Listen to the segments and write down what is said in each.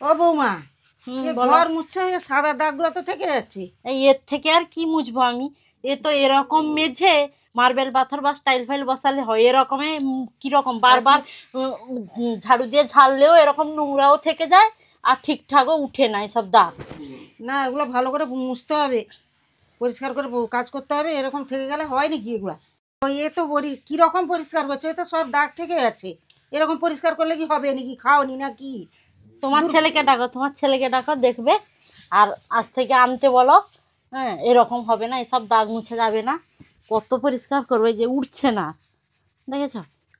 ও বৌমা, ঘর মুছছে, সাদা দাগগুলো তো থেকে যাচ্ছে। এর থেকে আর কি মুছবো আমি? এ তো এরকম মেঝে, মার্বেল পাথর বা স্টাইল ফাইল বসালে হয় এরকমে। কিরকম বারবার ঝাড়ু দিয়ে ঝাড়লেও এরকম নোংরাও থেকে যায় আর ঠিকঠাকও উঠে না সব দাগ। না, এগুলো ভালো করে মুছতে হবে, পরিষ্কার করে কাজ করতে হবে। এরকম থেকে গেলে হয় নাকি এগুলা? এ তো বলি কীরকম পরিষ্কার করছে, এ তো সব দাগ থেকে যাচ্ছে। এরকম পরিষ্কার করলে কি হবে নাকি? খাওনি না কি? তোমার ছেলেকে ডাকো, তোমার ছেলেকে ডাকো, দেখবে। আর আজ থেকে আনতে বলো। হ্যাঁ, এরকম হবে না, এসব দাগ মুছে যাবে না। কত পরিষ্কার করবে, যে উঠছে না, দেখেছ?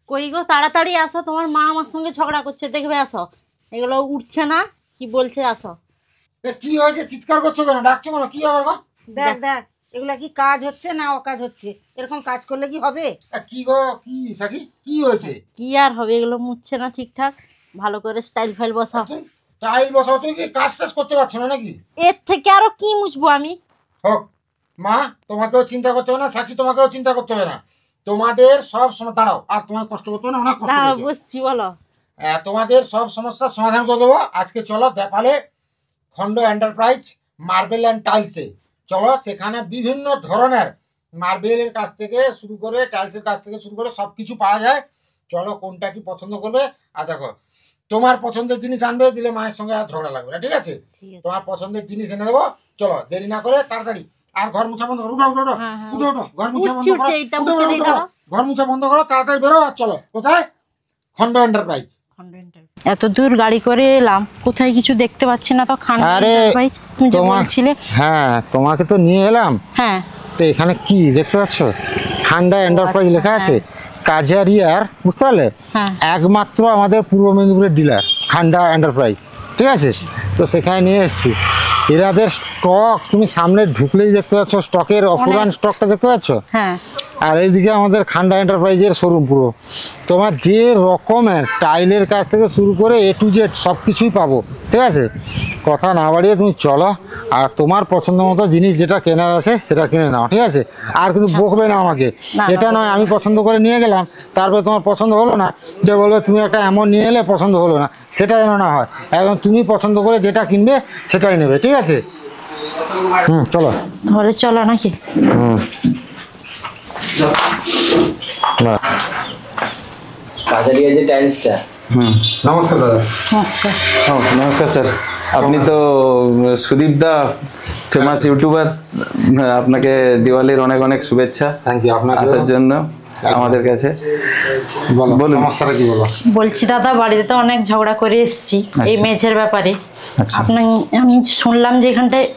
কই গো, তাড়াতাড়ি আসো, তোমার মা আমার সঙ্গে ঝগড়া করছে, দেখবে। আসো, এগুলো উঠছে না, কি বলছে, আসো। কি হয়েছে? চিৎকার করছো কেন? ডাকছো কেন? কি হবে গো? দেখ দেখ, এগুলা কি কাজ হচ্ছে না অকাজ হচ্ছে? এরকম কাজ করলে কি হবে? কি গো, কি সাকি, কি হয়েছে? কি আর হবে, এগুলো মুছছে না ঠিকঠাক। ভালো করে স্টাইল ফাইল বসাও। টাইল বসাও? তুমি কি কাজ টাজ করতে পারছো না নাকি? এর থেকে আরো কি মুছবো আমি? হোক মা, তোমাকেও চিন্তা করতে হবে না, সাকি তোমাকেও চিন্তা করতে হবে না। তোমাদের সব সময় দাঁড়াও, আর তোমার কষ্ট করতে হবে না, অনেক কষ্ট হয়েছে। বুঝছি, বলো। তোমাদের সব সমস্যার সমাধান করে দেবো আজকে। চলো দেপালে খন্ড এন্টারপ্রাইজ মার্বেল অ্যান্ড টাইলসে চলো। সেখানে বিভিন্ন ধরনের মার্বেলের কাছ থেকে শুরু করে টাইলসের কাছ থেকে শুরু করে সব কিছু পাওয়া যায়। চলো, কোনটা কি পছন্দ করবে? আর দেখো, তোমার পছন্দের জিনিস আনবে, দিলে মায়ের সঙ্গে আর ঝগড়া লাগবে না, ঠিক আছে? তোমার পছন্দের জিনিস এনে দেবো। চলো, দেরি না করে তাড়াতাড়ি। আর ঘর মুছা বন্ধ করো, উঠো উঠো উঠো উঠো উঠো, ঘর মুছা বন্ধ করো, ঘর মুছা বন্ধ করো, তাড়াতাড়ি বেরো। আর চলো, কোথায়? খন্ড এন্টারপ্রাইজ। এত দূর গাড়ি করে এলাম, কোথায় কিছু দেখতে পাচ্ছি না তো। খন্ড এন্টারপ্রাইজ তুমি যে বলছিলে। হ্যাঁ, তোমাকে তো নিয়ে এলাম। হ্যাঁ, তো এখানে কি দেখতে পাচ্ছ? খান্ডা এন্টারপ্রাইজ লেখা আছে, কাজারিয়ার, বুঝতে পারলে? একমাত্র আমাদের পূর্ব মেদিনীপুরের ডিলার খান্ডা এন্টারপ্রাইজ, ঠিক আছে? তো সেখানে নিয়ে এসেছি। এরাদের স্টক তুমি সামনে ঢুকলেই দেখতে পাচ্ছ, স্টকের অফুরান স্টকটা দেখতে পাচ্ছ। হ্যাঁ, আর এইদিকে আমাদের খান্ডা এন্টারপ্রাইজের শোরুম পুরো। তোমার যে রকমের টাইলের কাছ থেকে শুরু করে A to Z সব কিছুই পাবো, ঠিক আছে? কথা না বাড়িয়ে তুমি চলো, আর তোমার পছন্দ মতো জিনিস যেটা কেনার আছে সেটা কিনে নাও, ঠিক আছে? আর কিন্তু বকবে না আমাকে। এটা নয় আমি পছন্দ করে নিয়ে গেলাম, তারপরে তোমার পছন্দ হলো না, যে বলবে তুমি একটা এমন নিয়ে এলে পছন্দ হলো না, সেটা যেন না হয়। একদম তুমি পছন্দ করে যেটা কিনবে সেটাই নেবে, ঠিক আছে? চলো ঘরে চলো নাকি? কাজারিয়া যে টাইলসটা। নমস্কার দাদা। নমস্কার। নমস্কার স্যার। আপনি তো সুদীপ দা, ফেমাস ইউটিউবার। আপনাকে দিওয়ালির অনেক অনেক শুভেচ্ছা। থ্যাংক ইউ আপনার আসার জন্য আমাদের কাছে। বলুন সমস্যাটা কি? বলো। বলছি দাদা, বাড়িতে তো অনেক ঝগড়া করে এসেছি এই মেঝের ব্যাপারে। আচ্ছা। আমি শুনলাম যে এখানটায়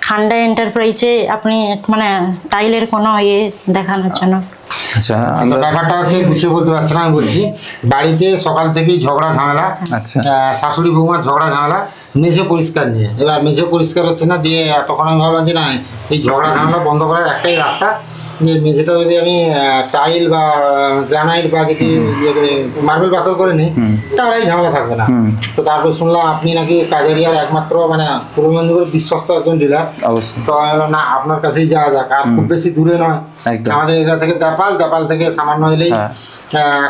খান্ডা এন্টারপ্রাইজে আপনি মানে টাইলের কোনো দেখানোর জন্য। আচ্ছা, ব্যাপারটা হচ্ছে গুছিয়ে বলতে পারছি না, আমি বলছি। বাড়িতে সকাল থেকেই ঝগড়া ঝামেলা। আচ্ছা। শাশুড়ি বৌমার ঝগড়া ঝামেলা মেঝে পরিষ্কার নিয়ে। এবার মেঝে পরিষ্কার হচ্ছে না, দিয়ে তখন আমি ভাবলাম যে না, এই ঝগড়া ঝামেলা বন্ধ করার একটাই রাস্তা, যে মেঝেটা যদি আমি টাইল বা গ্রানাইট বা যদি মার্বেল পাথর করে নিই, তাহলে এই ঝামেলা থাকবে না। তো তারপর শুনলাম আপনি নাকি কাজারিয়ার একমাত্র মানে পূর্ব মেদিনীপুরের বিশ্বস্ত একজন ডিলার। অবশ্যই। তো আমি না, আপনার কাছেই যাওয়া যাক। আর খুব বেশি দূরে নয়, আমাদের এখান থেকে দেপাল থেকে সামান্য হলেই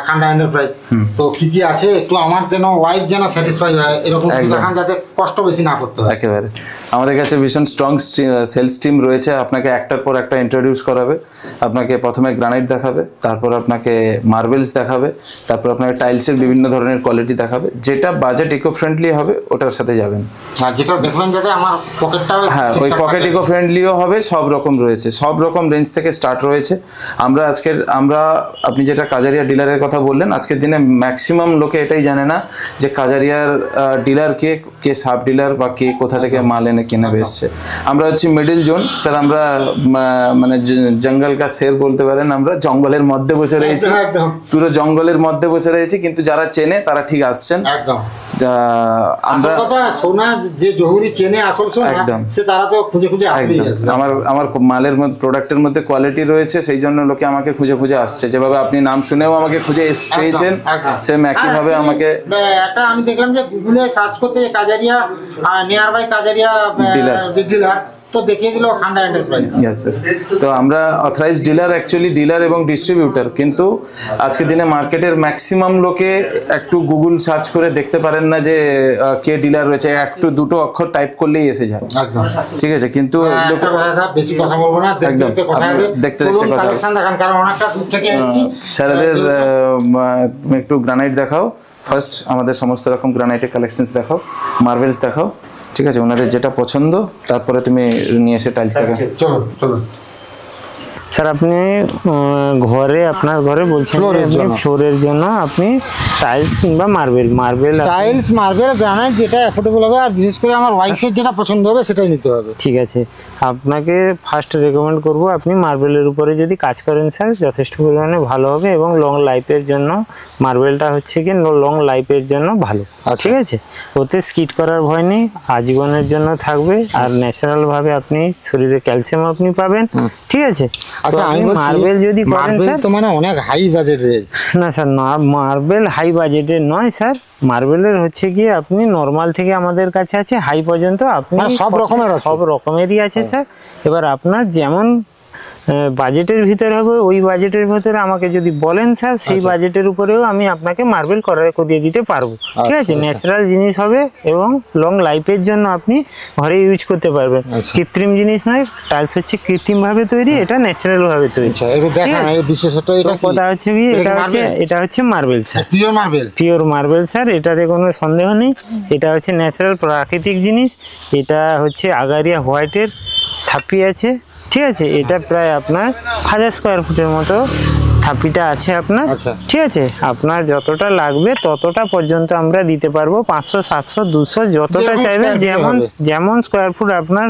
খান্ডা এন্টারপ্রাইজ। তো কি কি আছে একটু আমার যেন ওয়াইফ যেন স্যাটিসফাই হয়, এরকম দেখান, যাতে কষ্ট বেশি না করতে হয়। একেবারে আমাদের কাছে ভীষণ স্ট্রং সেলস টিম রয়েছে। আপনাকে একটার পর একটা ইন্ট্রোডিউস করাবে। আপনাকে প্রথমে গ্রানাইট দেখাবে, তারপর আপনাকে মার্বেলস দেখাবে, তারপর আপনাকে টাইলসের বিভিন্ন ধরনের কোয়ালিটি দেখাবে। যেটা বাজেট ইকো ফ্রেন্ডলি হবে ওটার সাথে যাবেন। আর যেটা দেখবেন যাতে আমার পকেটটা, হ্যাঁ, ওই পকেট ইকো ফ্রেন্ডলিও হবে। সব রকম রয়েছে, সব রকম রেঞ্জ থেকে স্টার্ট রয়েছে। আপনি যেটা কাজারিয়া ডিলারের কথা বললেন, আজকের দিনে ম্যাক্সিমাম লোকে এটাই জানে না যে কাজারিয়ার ডিলার কে সাব ডিলার বা কে কোথা থেকে মাল এনে কিনে বেসছে। আমরা হচ্ছি মিডিল জোন স্যার। আমরা মানে জঙ্গল কা শের বলতে পারেন। আমরা জঙ্গলের মধ্যে বসে রয়েছি, পুরো জঙ্গলের মধ্যে বসে রয়েছি, কিন্তু যারা চেনে তারা ঠিক আসছেন। একদম। আমরা সোনা যে জহুরি চেনে আসল সোনা, একদম, সে তারা তো খুঁজে খুঁজে আসবে। আমার মালের মধ্যে, প্রোডাক্টের মধ্যে কোয়ালিটি রয়েছে, সেই জন্য লোকে আমাকে খুঁজে খুঁজে আসছে। যেভাবে আপনি নাম শুনেও আমাকে খুঁজে পেয়েছেন, সেম একইভাবে আমাকে। একটা আমি দেখলাম যে গুগলে সার্চ করতে Kajaria nearby Kajaria dealer, তো দেখিয়ে দিল খান্ডা এন্টারপ্রাইজ। Yes sir. তো আমরা অথরাইজ ডিলার, অ্যাকচুয়ালি ডিলার এবং ডিস্ট্রিবিউটার, কিন্তু আজকের দিনে মার্কেটের ম্যাক্সিমাম লোকে একটু গুগল সার্চ করে দেখতে পারেন না যে কে ডিলার রয়েছে, একটু দুটো অক্ষর টাইপ করলেই এসে যায়। একদম ঠিক আছে, কিন্তু বেশি কথা বলবো না, দেখতে দেখতে কথা হবে, দেখতে দেখতে কথা হবে। কালেকশন দেখান, কারণ অনেকটা দূর থেকে এসেছি। স্যারেদের তুমি একটু গ্রানাইট দেখাও ফার্স্ট, আমাদের সমস্ত রকম গ্রানাইটের কালেকশনস দেখাও, মার্বেলস দেখাও, ঠিক আছে, ওনাদের যেটা পছন্দ তারপরে তুমি নিয়ে এসে টাইলস দেখাও। চলুন চলুন। স্যার আপনি আপনার ঘরে বলছেন ফ্লোরের জন্য আপনি টাইলস কিংবা মার্বেল টাইলস, মার্বেল, গ্রানাইট যেটা অ্যাফোর্ডেবল হবে, আর বিশেষ করে আমার ওয়াইফের যেটা পছন্দ হবে সেটাই নিতে হবে। ঠিক আছে, আপনাকে ফার্স্ট রেকমেন্ড করব আপনি মার্বেলের উপরে যদি কাজ করেন স্যার যথেষ্ট পরিমাণে ভালো হবে, এবং লং লাইফের জন্য মার্বেলটা হচ্ছে কি লং লাইফের জন্য ভালো। ঠিক আছে, ওতে স্কিড করার ভয় নেই, আজীবনের জন্য থাকবে, আর ন্যাচারালভাবে আপনি শরীরে ক্যালসিয়াম আপনি পাবেন। ঠিক আছে, আচ্ছা আমি মার্বেল যদি করেন স্যার, তো মানে অনেক হাই বাজেটের। না স্যার, না মার্বেল হাই বাজেটের নয় স্যার, মার্বেলের হচ্ছে কি আপনি নর্মাল থেকে আমাদের কাছে আছে হাই পর্যন্ত, আপনি সব রকমেরই আছে স্যার। এবার আপনার যেমন বাজেটের ভিতরে হবে ওই বাজেটের ভিতরে আমাকে যদি বলেন স্যার, সেই বাজেটের উপরেও আমি আপনাকে মার্বেল করিয়ে দিতে পারবো। ঠিক আছে, ন্যাচারাল জিনিস হবে এবং লং লাইফের জন্য আপনি ঘরে ইউজ করতে পারবেন, কৃত্রিম জিনিস নয়। টাইলস হচ্ছে কৃত্রিমভাবে তৈরি, এটা ন্যাচারাল ভাবে তৈরি। কথা হচ্ছে কি এটা হচ্ছে marble sir, pure marble sir, এটাতে কোনো সন্দেহ নেই। এটা হচ্ছে ন্যাচারাল প্রাকৃতিক জিনিস, এটা হচ্ছে আগারিয়া হোয়াইটের থাপি আছে। ঠিক আছে, এটা প্রায় আপনার 1000 স্কোয়ার ফুটের মতো থাপিটা আছে আপনার। ঠিক আছে, আপনার যতটা লাগবে ততটা পর্যন্ত আমরা দিতে পারবো, 500, 700, 200 যতটা চাইবেন, যেমন স্কোয়ার ফুট আপনার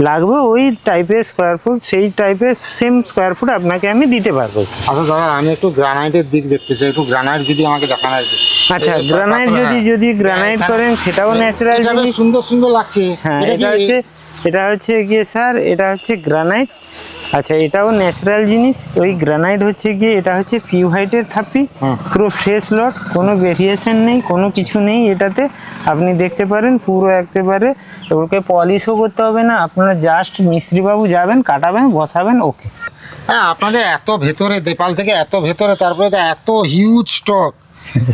লাগবে ওই টাইপের স্কোয়ার ফুট, সেই টাইপের সেম স্কোয়ার ফুট আপনাকে আমি দিতে পারবো। আচ্ছা দাদা, আমি একটু গ্রানাইটের দিক দেখতে চাই, একটু গ্রানাইট যদি আমাকে দেখান আর কি। আচ্ছা, গ্রানাইট যদি গ্রানাইট করেন সেটাও ন্যাচারাল জিনিস, সুন্দর সুন্দর লাগছে। হ্যাঁ, এটা হচ্ছে গিয়ে স্যার, এটা হচ্ছে গ্রানাইট। আচ্ছা, এটাও ন্যাচারাল জিনিস। ওই গ্রানাইট হচ্ছে গিয়ে এটা হচ্ছে পিউ হাইটের থাপি, পুরো ফ্রেশ লট, কোনো ভেরিয়েশন নেই, কোনো কিছু নেই এটাতে। আপনি দেখতে পারেন পুরো একেবারে, ওকে পলিশও করতে হবে না, আপনারা জাস্ট মিস্ত্রিবাবু যাবেন, কাটাবেন, বসাবেন, ওকে। হ্যাঁ, আপনাদের এত ভেতরে, নেপাল থেকে এত ভেতরে, তারপরে তো এত হিউজ স্টক,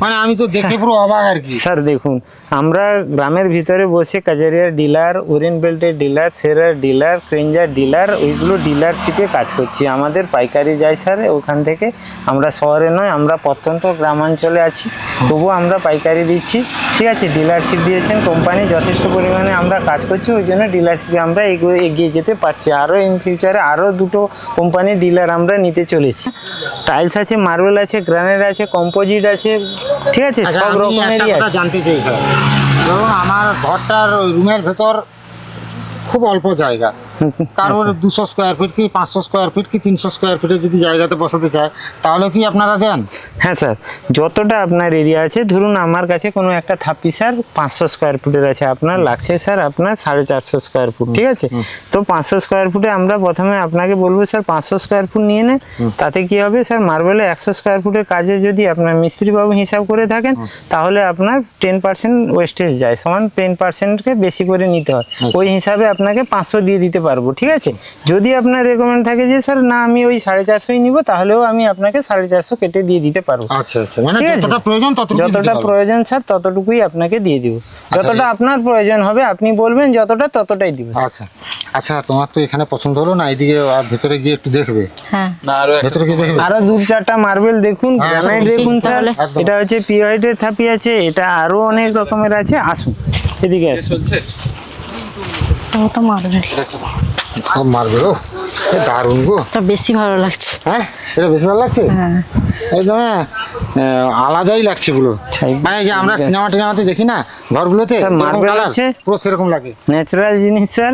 মানে আমি তো দেখে পুরো অবাক আর কি। স্যার দেখুন, আমরা গ্রামের ভিতরে বসে কাজারিয়ার ডিলার, ওরিয়েন্ট বেল্টের ডিলার, সেরার ডিলার, ক্রেঞ্জার ডিলার, ওইগুলো ডিলারশিপে কাজ করছি। আমাদের পাইকারি যায় স্যার ওখান থেকে, আমরা শহরে নয়, আমরা প্রত্যন্ত গ্রামাঞ্চলে আছি, তবুও আমরা পাইকারি দিচ্ছি। ঠিক আছে, ডিলারশিপ দিয়েছেন কোম্পানি, যথেষ্ট পরিমাণে আমরা কাজ করছি, ওই জন্য ডিলারশিপে আমরা এগিয়ে যেতে পারছি। আরও ইন ফিউচারে আরও 2টো কোম্পানির ডিলার আমরা নিতে চলেছি। টাইলস আছে, মার্বেল আছে, গ্রানাইট আছে, কম্পোজিট আছে। ঠিক আছে, সব রকমেরই আছে। জানতে চাই স্যার, ধরুন আমার ঘরটার রুমের ভেতর খুব অল্প জায়গা, কারোর 200 স্কোয়ার ফিট কি 500 স্কোয়ার ফিট কি 300 স্কোয়ার ফিটে যদি জায়গাতে বসাতে চায়, তাহলে কি আপনারা দেন? হ্যাঁ স্যার, যতটা আপনার এরিয়া আছে, ধরুন আমার কাছে কোনো একটা থাপি স্যার 500 স্কোয়ার ফুটের আছে, আপনার লাগছে স্যার আপনার 450 স্কোয়ার ফুট। ঠিক আছে, তো 500 স্কোয়ার ফুটে আমরা প্রথমে আপনাকে বলবো স্যার 500 স্কোয়ার ফুট নিয়ে নেন। তাতে কি হবে স্যার, মার্বেলে 100 স্কোয়ার ফুটের কাজে যদি আপনার মিস্ত্রিবাবু হিসাব করে থাকেন, তাহলে আপনার 10% ওয়েস্টেজ যায়, সমান 10%কে বেশি করে নিতে হয়। ওই হিসাবে আপনাকে 500 দিয়ে দিতে পারবো। ঠিক আছে, যদি আপনার রেকমেন্ড থাকে যে স্যার না আমি ওই 450ই নিব, তাহলেও আমি আপনাকে 450 কেটে দিয়ে দিতে পারবো। আচ্ছা আচ্ছা, মানে যতটা প্রয়োজন স্যার ততটুকুই আপনাকে দিয়ে দিব, যতটা আপনার প্রয়োজন হবে আপনি বলবেন, যতটা ততটাই দিব। আচ্ছা আচ্ছা, তোমার তো এখানে পছন্দ হলো না, এইদিকে ভেতরে গিয়ে একটু দেখবে। হ্যাঁ, ভেতরে গিয়ে দেখবে, আরো 2-4টা মার্বেল দেখুন, গ্রানাইট দেখুন স্যার, এটা হচ্ছে পিউ হাইটের থাপি আছে, এটা আরো অনেক রকমের আছে। আসুন এদিকে আসুন। ওটা মার্বেল, মার্বেল, ও দারুণ গো, এটা বেশি ভালো লাগছে। হ্যাঁ, এটা বেশি ভালো লাগছে। হ্যাঁ, একদম আলাদাই লাগছে গুলো, মানে যে আমরা সিনেমাতে দেখি না ঘরগুলোতে, মার্বেল আছে পুরো সেরকম লাগে, ন্যাচারাল জিনিস স্যার,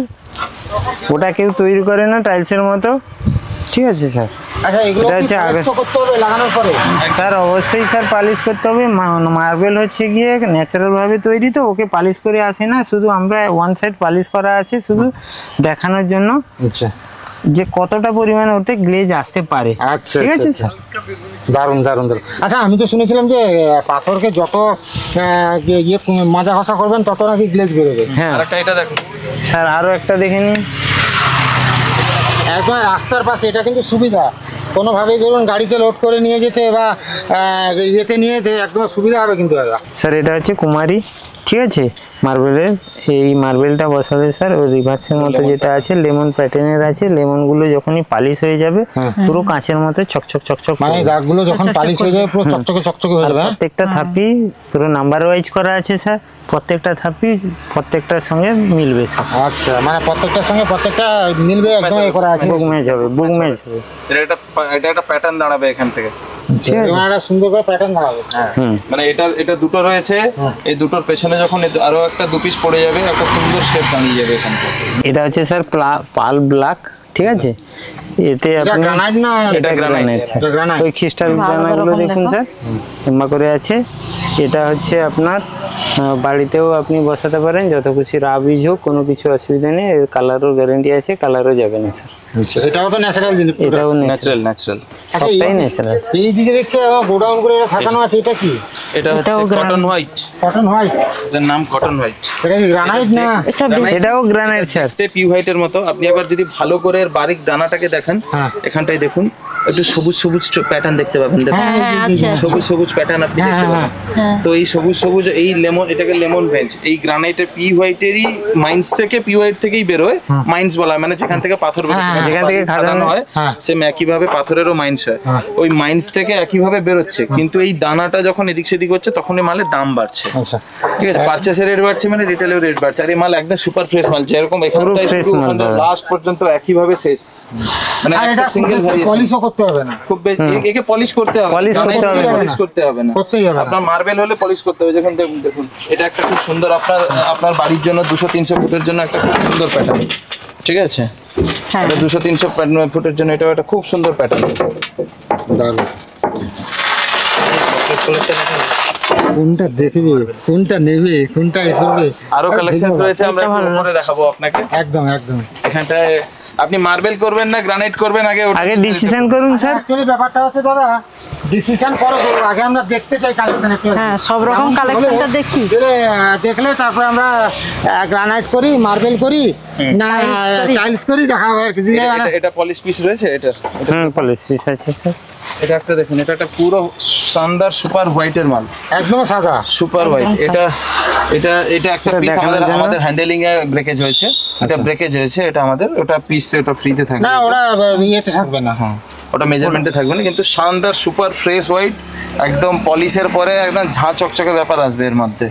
ওটা কেউ তৈরি করে না টাইলসের মতো। ঠিক আছে স্যার। আচ্ছা, এগুলো হচ্ছে করতে হবে লাগানোর পরে? স্যার অবশ্যই স্যার পালিশ করতে হবে। মার্বেল হচ্ছে গিয়ে ন্যাচারাল ভাবে তৈরি, তো ওকে পালিশ করে আসে না, শুধু আমরা ওয়ান সাইড পালিশ করা আছে শুধু দেখানোর জন্য। আচ্ছা, যে কতটা পরিমাণে ওতে গ্লেজ আসতে পারে। আচ্ছা, ঠিক আছে স্যার, দারুণ দারুণ দারুণ। আচ্ছা, আমি তো শুনেছিলাম যে পাথরকে যত ইয়ে মাজা ঘষা করবেন তত নাকি গ্লেজ বেরোবে। হ্যাঁ, এটা দেখুন স্যার আরও একটা দেখে নিন। একদম রাস্তার পাশে, এটা কিন্তু সুবিধা। কোনোভাবেই ধরুন গাড়িতে লোড করে নিয়ে যেতে বা ইয়েতে নিয়ে যেতে একদম সুবিধা হবে কিন্তু দাদা। স্যার এটা হচ্ছে কুমারী, ঠিক আছে, মার্বেলের। এই মার্বেলটা বসালে স্যার ওই রিভার্সের মতো যেটা আছে লেমন প্যাটার্নের আছে, লেমনগুলো যখনই পালিশ হয়ে যাবে পুরো কাঁচের মতো চকচক চকচক, মানে দাগগুলো যখন পালিশ হয়ে যাবে পুরো চকচকে চকচকে হয়ে যাবে। প্রত্যেকটা থাপি পুরো নাম্বার ওয়াইজ করা আছে স্যার, প্রত্যেকটা থাপি প্রত্যেকটার সঙ্গে মিলবে স্যার। আচ্ছা, মানে প্রত্যেকটার সঙ্গে প্রত্যেকটা মিলবে, একদম এ করা আছে। বুক ম্যাচ হবে, বুক ম্যাচ হবে। এটা একটা প্যাটার্ন দাঁড়াবে এখান থেকে, ঠিক আছে। একটা সুন্দর করে প্যাটার্ন দাঁড়াবে। মানে এটা দুটো রয়েছে, এই দুটোর পেছনে যখন আরো একটা 2 পিস পড়ে যাবে, একটা সুন্দর শেপ দাঁড়িয়ে যাবে এখান থেকে। এটা হচ্ছে স্যার পাল ব্ল্যাক, ঠিক আছে। এতে এটা আপনি গ্রানাইট না? এটা গ্রানাইট স্যার, এটা গ্রানাইট। ওই ক্রিস্টাল গ্রানাইটগুলো দেখুন স্যার, লম্বা করে আছে। এটা হচ্ছে আপনার বাড়িতেও আপনি বসাতে পারেন, যত খুশি রাবিজ হোক, কোনো কিছু অসুবিধা নেই। এর কালারও গ্যারেন্টি আছে, কালারও যাবে না স্যার। আচ্ছা, এটাও তো ন্যাচারাল জিনিস। এটাও ন্যাচারাল। সবটাই ন্যাচারাল। এই দিকে দেখছি গোডাউন করে এটা থাকানো আছে, এটা কি? এটা হচ্ছে কটন হোয়াইট, কটন হোয়াইট। এর নাম কটন হোয়াইট। এটা কি গ্রানাইট না? এটাও গ্রানাইট স্যার, পিউ হোয়াইটের মতো। আপনি একবার যদি ভালো করে এর বারিক দানাটাকে দেখেন, এখানটায় দেখুন একটু সবুজ সবুজ প্যাটার্ন দেখতে পাবেন। দেখুন সবুজ সবুজ প্যাটার্ন আপনি দেখতে পাবেন। তো এই সবুজ সবুজ এই লেমন, এটাকে লেমন ভেঞ্চ। এই গ্রানাইটের পি হোয়াইটেরই মাইন্স থেকে, পি হোয়াইট থেকেই বেরোয়। মাইন্স বলা হয় মানে যেখান থেকে পাথর বেরোয়, যেখান থেকে খাদানো হয়, সেম একইভাবে পাথরেরও মাইন্স হয়। ওই মাইন্স থেকে একইভাবে বেরোচ্ছে, কিন্তু এই দানাটা যখন এদিক সেদিক হচ্ছে তখনই মালের দাম বাড়ছে। আচ্ছা, ঠিক আছে, পারচেসের রেট বাড়ছে মানে রিটেলের রেট বাড়ছে। আর এই মাল একদম সুপার ফ্রেশ মাল, যেরকম এখানটায় শুরু লাস্ট পর্যন্ত একইভাবে শেষ। মানে একটা সিঙ্গেল পলিশও করতে হবে না খুব বেশি, একে পলিশ করতে হবে, পলিশ করতে হবে না। আপনার মার্বেল হলে পলিশ করতে হবে। যখন দেখুন এটা একটা খুব সুন্দর আপনার বাড়ির জন্য 200-300 ফুটের জন্য একটা খুব সুন্দর প্যাটার্ন, ঠিক আছে। এটা 200-300 ফুটের জন্য এটা একটা খুব সুন্দর প্যাটার্ন। কোনটা দেখবে, কোনটা নেবে, কোনটা এ করবে, আরো কালেকশন রয়েছে, আমরা পরে দেখাবো আপনাকে। একদম একদম। এখানটায় আপনি মার্বেল করবেন না গ্রানাইট করবেন, আগে ডিসিশন করুন স্যার। অ্যাকচুয়ালি ব্যাপারটা হচ্ছে দাদা, ডিসিশন করো, আগে আমরা দেখতে চাই কালেকশন একটু। হ্যাঁ, সব রকম কালেকশনটা দেখি, দেখলে তারপর আমরা গ্রানাইট করি, মার্বেল করি না টাইলস করি, দেখা হবে আর কি। এটা পলিশ পিস রয়েছে, এটা পলিশ পিস আছে স্যার। এটা একটা দেখুন, এটা একটা পুরো শানদার সুপার হোয়াইটের মাল, একদম সাদা সুপার হোয়াইট। এটা একটা পিস আমাদের হ্যান্ডেলিং এ ব্রেকেজ হয়েছে, এটা ব্রেকেজ হয়েছে, এটা আমাদের ওটা পিস, ওটা ফ্রিতে থাকবে না, ওটা ইয়েতে থাকবে না। হ্যাঁ, ওটা মেজারমেন্টে থাকবে না, কিন্তু শানদার সুপার ফ্রেশ হোয়াইট, একদম পলিশের পরে একদম ঝাঁ চকচকে ব্যাপার আসবে এর মধ্যে।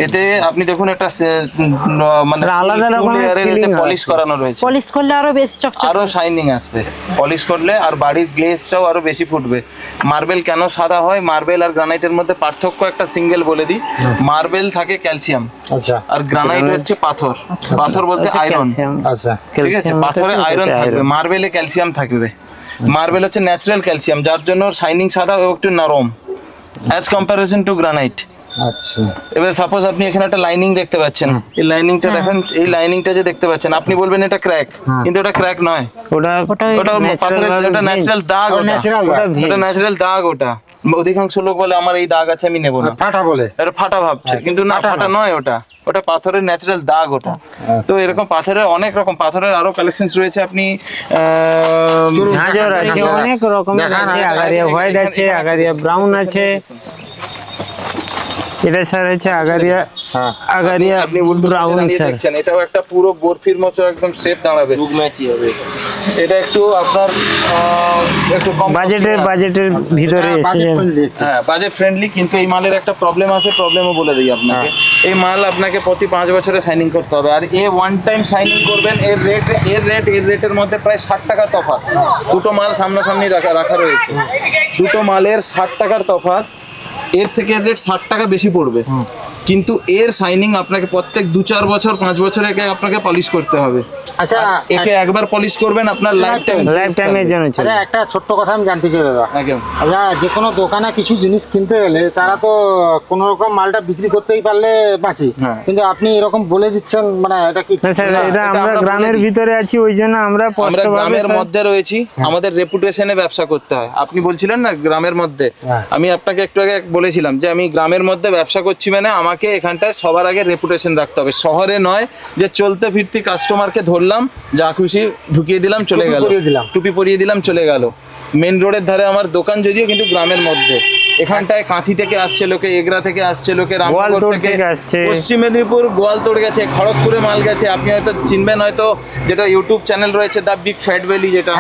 এতে আপনি দেখুন একটা মানে আলাদা রকমের ফিলিং পলিশ করানো রয়েছে, পলিশ করলে আরো বেশি চকচক, আরো শাইনিং আসবে পলিশ করলে, আর বাড়ির গ্লেজটাও আরো বেশি ফুটবে। মার্বেল কেন সাদা হয়, মার্বেল আর গ্রানাইটের মধ্যে পার্থক্য একটা সিঙ্গেল বলে দিই। মার্বেল থাকে ক্যালসিয়াম, আচ্ছা, আর গ্রানাইট হচ্ছে পাথর। পাথর বলতে আয়রন, আচ্ছা, ঠিক আছে। পাথরে আয়রন থাকবে, মার্বেলে ক্যালসিয়াম থাকবে। মার্বেল হচ্ছে ন্যাচারাল ক্যালসিয়াম, যার জন্য শাইনিং সাদা ও একটু নরম অ্যাজ কম্পারিজন টু গ্রানাইট। আচ্ছা, এবার সাপোজ আপনি এখানে একটা লাইনিং দেখতে পাচ্ছেন, এই লাইনিংটা দেখেন, এই লাইনিংটা যে দেখতে পাচ্ছেন, আপনি বলবেন এটা ক্র্যাক, কিন্তু ওটা ক্র্যাক নয়, ওটা পাথরের, ওটা ন্যাচারাল দাগ, ওটা ন্যাচারাল দাগ। ওটা অধিকাংশ লোক বলে আমার এই দাগ আছে আমি নেব না, ফাটা বলে, এটা ফাটা ভাবছে, কিন্তু না, ফাটা নয়, ওটা পাথরের ন্যাচারাল দাগ ওটা। তো এরকম পাথরের অনেক রকম, পাথরের আরো কালেকশনস রয়েছে। আপনি ঝাঁঝর আছে, অনেক রকমের আছে, আগারিয়া হোয়াইট আছে, আগারিয়া ব্রাউন আছে। এটা স্যার হচ্ছে আগারিয়া ব্রাউন স্যার। এটাও একটা পুরো বরফির মতো একদম শেপ দাঁড়াবে, লুক ম্যাচই হবে। এটা একটু আপনার একটু কম বাজেটের ভিতরে এসে, হ্যাঁ বাজেট ফ্রেন্ডলি, কিন্তু এই মালের একটা প্রবলেম আছে, প্রবলেমও বলে দিই আপনাকে। এই মাল আপনাকে প্রতি 5 বছরে শাইনিং করতে হবে, আর এ ওয়ান টাইম শাইনিং করবেন। এর রেটের মধ্যে প্রায় 60 টাকার তফাৎ। দুটো মাল সামনাসামনি রাখা রয়েছে, দুটো মালের 60 টাকার তফাৎ। এর থেকে রেট 60 টাকা বেশি পড়বে, কিন্তু এর শাইনিং আপনাকে প্রত্যেক 2-4 বছর 5 বছর আপনাকে পলিশ করতে হবে। আচ্ছা, একে একবার পলিশ করবেন আপনার লাইফ টাইমের জন্য। আচ্ছা, একটা ছোট্ট কথা আমি জানতে চাই দাদা। একদম। আচ্ছা, যে কোনো দোকানে কিছু জিনিস কিনতে গেলে তারা তো কোনো রকম মালটা বিক্রি করতেই পারলে বাঁচি, কিন্তু আপনি এরকম বলে দিচ্ছেন, মানে এটা কি? এটা আমরা গ্রামের ভিতরে আছি, ওই জন্য আমরা গ্রামের মধ্যে রয়েছি, আমাদের রেপুটেশনে ব্যবসা করতে হয়। আপনি বলছিলেন না গ্রামের মধ্যে, আমি আপনাকে একটু আগে বলেছিলাম যে আমি গ্রামের মধ্যে ব্যবসা করছি, মানে আমার আমাকে এখানটায় সবার আগে রেপুটেশন রাখতে হবে, শহরে নয় যে চলতে ফিরতি কাস্টমারকে ধরলাম, যা খুশি ঢুকিয়ে দিলাম, চলে গেল, টুপি পরিয়ে দিলাম, চলে গেল। মেন রোডের ধারে আমার দোকান, যদিও কিন্তু গ্রামের মধ্যে। এখানটায় কাঁথি থেকে আসছে লোকে, এগরা থেকে আসছে লোকে, রামনগর থেকে আসছে, পশ্চিম মেদিনীপুর গোয়ালতোড় গেছে, খড়গপুরে মাল গেছে। আপনি হয়তো চিনবেন, হয়তো যেটা ইউটিউব চ্যানেল রয়েছে দ্য বিগ ফ্যাট ভ্যালি, যেটা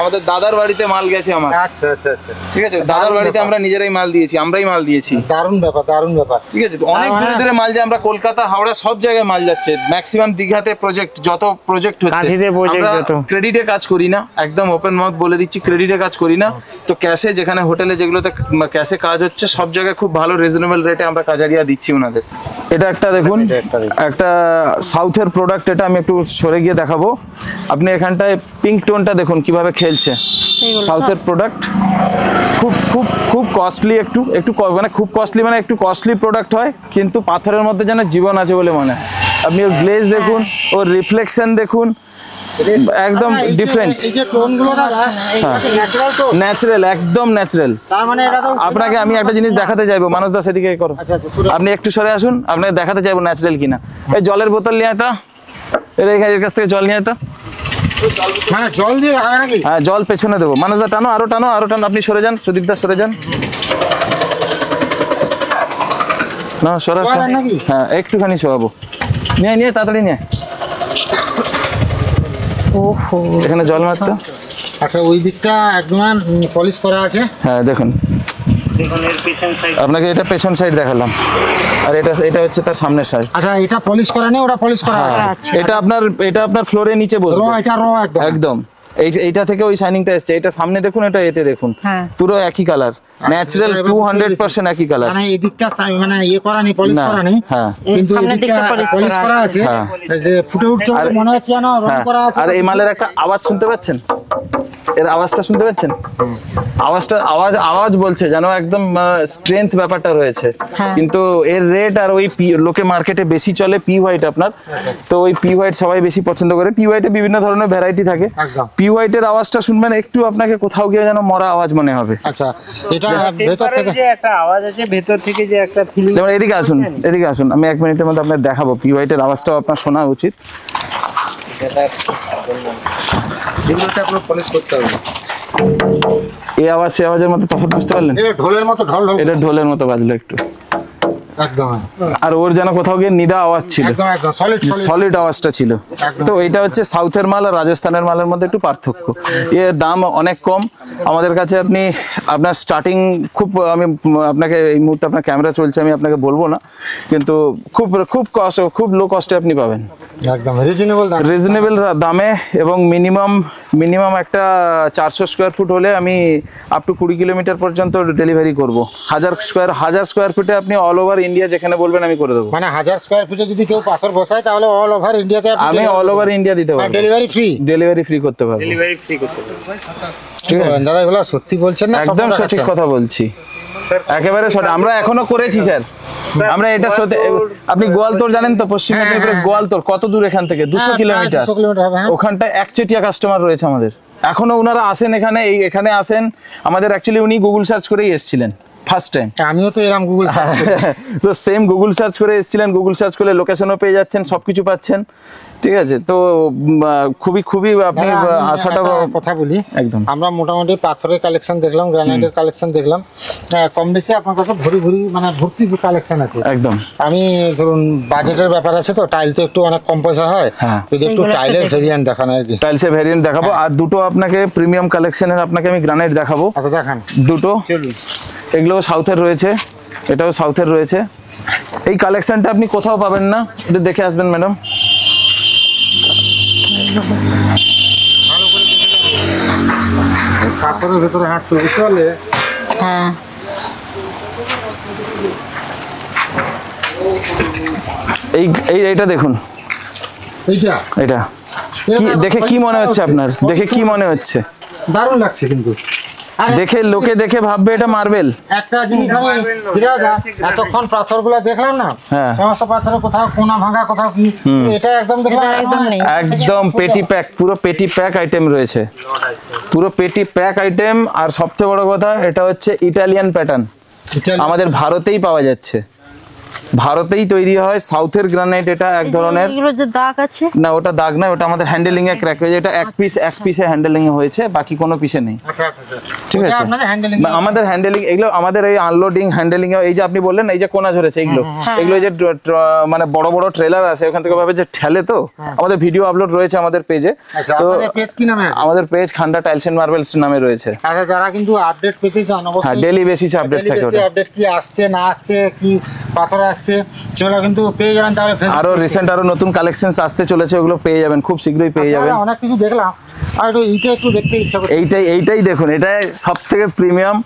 আমাদের দাদার বাড়িতে মাল গেছে আমার। আচ্ছা আচ্ছা আচ্ছা, ঠিক আছে, দাদার বাড়িতে আমরা নিজেরাই মাল দিয়েছি, আমরাই মাল দিয়েছি। দারুণ ব্যাপার, দারুণ ব্যাপার। ঠিক আছে, অনেক দূরে দূরে মাল যায়, আমরা কলকাতা, হাওড়া সব জায়গায় মাল যাচ্ছে। ম্যাক্সিমাম দীঘাতে প্রজেক্ট, যত প্রজেক্ট হচ্ছে আমরা ক্রেডিটে কাজ করি না, একদম ওপেন মাউথ বলে দিচ্ছি, ক্রেডিটে কাজ করি না। তো ক্যাশে, যেখানে হোটেলে যেগুলোতে ক্যাশে কাজ হচ্ছে সব জায়গায় খুব ভালো রিজনেবল রেটে আমরা কাজারিয়া দিচ্ছি ওনাদের। এটা একটা দেখুন, একটা সাউথের প্রোডাক্ট, এটা আমি একটু সরে গিয়ে দেখাবো। আপনি এখানটায় পিঙ্ক টোনটা দেখুন কিভাবে খেলছে, সাউথের প্রোডাক্ট। খুব খুব খুব কস্টলি, একটু মানে খুব কস্টলি, মানে একটু কস্টলি প্রোডাক্ট হয়, কিন্তু পাথরের মধ্যে যেন জীবন আছে বলে মনে হয়। আপনি ওর গ্লেজ দেখুন, ওর রিফ্লেকশন দেখুন, একদম ডিফারেন্ট। এই যে টোনগুলো দাদা, এইটা ন্যাচারাল টোন, ন্যাচারাল, একদম ন্যাচারাল। তার মানে এটা তো আপনাকে আমি একটা জিনিস দেখাতে চাইবো, মানুষ দা সেদিকে করো, আচ্ছা আচ্ছা, আপনি একটু সরে আসুন, আপনাকে দেখাতে চাইবো ন্যাচারাল কিনা। এই জলের বোতল নিয়ে এটা, এর কাছ থেকে জল নিয়ে এটা, মানে জল দিয়ে রাখা নাকি? হ্যাঁ, জল পেছনে দেবো। মানুষ দা টানো, আরো টানো, আরো টানো, আপনি সরে যান, সুদীপ দা সরে যান, না সরা, হ্যাঁ একটুখানি শোয়াবো, নিয়ে তাড়াতাড়ি নিয়ে। ওহো, এখানে জল মারতে। আচ্ছা, ওই দিকটা একদম পলিশ করা আছে। হ্যাঁ দেখুন, আপনাকে এটা পেছন সাইড দেখালাম, আর এটা হচ্ছে তার সামনের সাইড। আচ্ছা, এটা পলিশ করা নেই, ওটা পলিশ করা আছে। এটা আপনার ফ্লোরের নিচে বসবে, এটা র একদম একদম। এইটা থেকে ওই শাইনিংটা এসছে, এটা সামনে দেখুন, এটা এতে দেখুন, পুরো একই কালার, ন্যাচারাল 200% একই কালার। মানে এই দিকটা মানে ইয়ে করা নেই, পলিশ করা নেই, হ্যাঁ, কিন্তু এই দিকটা পলিশ করা আছে, যে ফুটে উঠছে বলে মনে হচ্ছে যেন রং করা আছে। আর এই মালের একটা আওয়াজ শুনতে পাচ্ছেন, এর আওয়াজটা শুনতে পাচ্ছেন, আওয়াজ বলছে যেন একদম স্ট্রেংথ ব্যাপারটা রয়েছে। কিন্তু এর রেট আর ওই লোকে মার্কেটে বেশি চলে পি হোয়াইট আপনার, তো ওই পি হোয়াইট সবাই বেশি পছন্দ করে। পি হোয়াইটে বিভিন্ন ধরনের ভ্যারাইটি থাকে, পি হোয়াইটের আওয়াজটা শুনবেন একটু, আপনাকে কোথাও গিয়ে যেন মরা আওয়াজ মনে হবে। আচ্ছা, এটা ভেতর থেকে যে একটা আওয়াজ আছে, ভেতর থেকে যে একটা ফিলিং। যেমন এদিকে আসুন, আমি 1 মিনিটের মধ্যে আপনাকে দেখাবো পি হোয়াইটের আওয়াজটাও আপনার শোনা উচিত। এগুলোতে আপনার পলিশ করতে হবে। এই আওয়াজ সে আওয়াজের মতো তফাৎ বুঝতে পারলেন? এটা ঢোলের মতো, ঢোল এটা ঢোলের মতো বাজলো একটু, একদম। আর ওর যেন কোথাও গিয়ে নিদা আওয়াজ ছিল, একদম সলিড আওয়াজটা ছিল। তো এটা হচ্ছে সাউথের মাল আর রাজস্থানের মালের মধ্যে একটু পার্থক্য। এর দাম অনেক কম আমাদের কাছে। আপনার স্টার্টিং খুব, আমি আপনাকে এই মুহূর্তে আপনার ক্যামেরা চলছে, আমি আপনাকে বলবো না, কিন্তু খুব লো কস্টে আপনি পাবেন, একদম রিজনেবল দামে। এবং মিনিমাম একটা 400 স্কোয়ার ফুট হলে আমি আপ টু 20 কিলোমিটার পর্যন্ত ডেলিভারি করবো। 1000 স্কোয়ার ফুটে আপনি অল ওভার ইন্ডিয়া যেখানে বলবেন আমি করে দেবো। মানে 1000 স্কোয়ার ফিটে যদি কেউ পাথর বসায়, তাহলে অল ওভার ইন্ডিয়াতে আমি অল ওভার ইন্ডিয়া দিতে পারবো, ডেলিভারি ফ্রি করতে পারবো। ঠিক আছে দাদা, এগুলো সত্যি বলছেন না? একদম সঠিক কথা বলছি, একেবারে সঠিক। আমরা এখনো করেছি স্যার, আমরা এটা আপনি গোয়ালতোড় জানেন তো, পশ্চিম মেদিনীপুরে গোয়ালতোড় কত দূর এখান থেকে? 200 কিলোমিটার। ওখানটায় একচেটিয়া কাস্টমার রয়েছে আমাদের, এখনো ওনারা আসেন এখানে আসেন আমাদের। অ্যাকচুয়ালি উনি গুগল সার্চ করেই এসেছিলেন ফার্স্ট টাইম। আমিও তো এরকম গুগল তো সেম গুগল সার্চ করে এসেছিলেন, গুগল সার্চ করলে লোকেশনও পেয়ে যাচ্ছেন, সবকিছু পাচ্ছেন। ঠিক আছে, তো খুবই আপনি আশাটা কথা বলি, একদম আমরা মোটামুটি পাথরের কালেকশন দেখলাম, গ্রানাইটের কালেকশন দেখলাম, কম বেশি আপনার কাছে ভর্তি কালেকশন আছে একদম। আমি ধরুন বাজেটের ব্যাপার আছে, তো টাইল তো একটু অনেক কম পয়সা হয়, যদি একটু টাইলের ভেরিয়েন্ট দেখানো আর কি। টাইলসের ভেরিয়েন্ট দেখাবো, আর দুটো আপনাকে প্রিমিয়াম কালেকশনের আপনাকে আমি গ্রানাইট দেখাবো। আচ্ছা দেখান দুটো, এগুলো সাউথের রয়েছে, এটাও সাউথের রয়েছে। এই কালেকশনটা আপনি কোথাও পাবেন না, একটু দেখে আসবেন ম্যাডাম। পাথরের ভেতরে হাঁটছো, বুঝতে পারলে? হ্যাঁ, এইটা দেখুন, এটা কি দেখে কি মনে হচ্ছে আপনার? দেখে কি মনে হচ্ছে? দারুণ লাগছে কিন্তু লোকে দেখে ভাববে এটা মার্বেল। একটা জিনিস আমি এতক্ষণ পাথরগুলো দেখলাম না, সমস্ত পাথরের কোথাও কোনা ভাঙা, কোথাও কি, এটা একদম দেখলাম একদম পেটি প্যাক, পুরো পেটি প্যাক আইটেম রয়েছে, পুরো পেটি প্যাক আইটেম। আর সবচেয়ে বড় কথা, এটা হচ্ছে ইটালিয়ান প্যাটার্ন, আমাদের ভারতেই পাওয়া যাচ্ছে। ভারতেই তৈরি হয়, সাউথের গ্রানাইট এটা এক ধরনের। এগুলো যে দাগ আছে, না ওটা দাগ না, ওটা আমাদের হ্যান্ডেলিং এ ক্র্যাক হয়েছে, এটা এক পিসে হ্যান্ডেলিং এ হয়েছে, বাকি কোনো পিসে নেই। আচ্ছা আচ্ছা আচ্ছা, ঠিক আছে, আপনাদের হ্যান্ডেলিং না, আমাদের হ্যান্ডেলিং এগুলো আমাদের এই আনলোডিং হ্যান্ডেলিং এই যে আপনি বললেন এই যে কোনা ঝরেছে এগুলো, এগুলো যে মানে বড় বড় ট্রেলার আছে ওখান থেকে ভাবে যে ঠেলে, তো আমাদের ভিডিও আপলোড রয়েছে আমাদের পেজে। আচ্ছা, তো আপনাদের পেজ কি নামে আছে? আমাদের page Khanda tiles and marbles নামে রয়েছে। আচ্ছা, যারা কিন্তু আপডেট পেতে চান হ্যাঁ, অবশ্যই ডেইলি বেসিসে আপডেট থাকে ওটা। আপডেট কি আসছে না আসছে, কি পাথর আসছে, সেগুলো কিন্তু পেয়ে যাবেন। তাহলে আরো রিসেন্ট আরো নতুন কালেকশনস আসতে চলেছে, ওগুলো পেয়ে যাবেন, খুব শীঘ্রই পেয়ে যাবেন। অনেক কিছু দেখলাম, আর একটু দেখতে ইচ্ছা করছে। এইটাই দেখুন, এটা সব থেকে প্রিমিয়াম।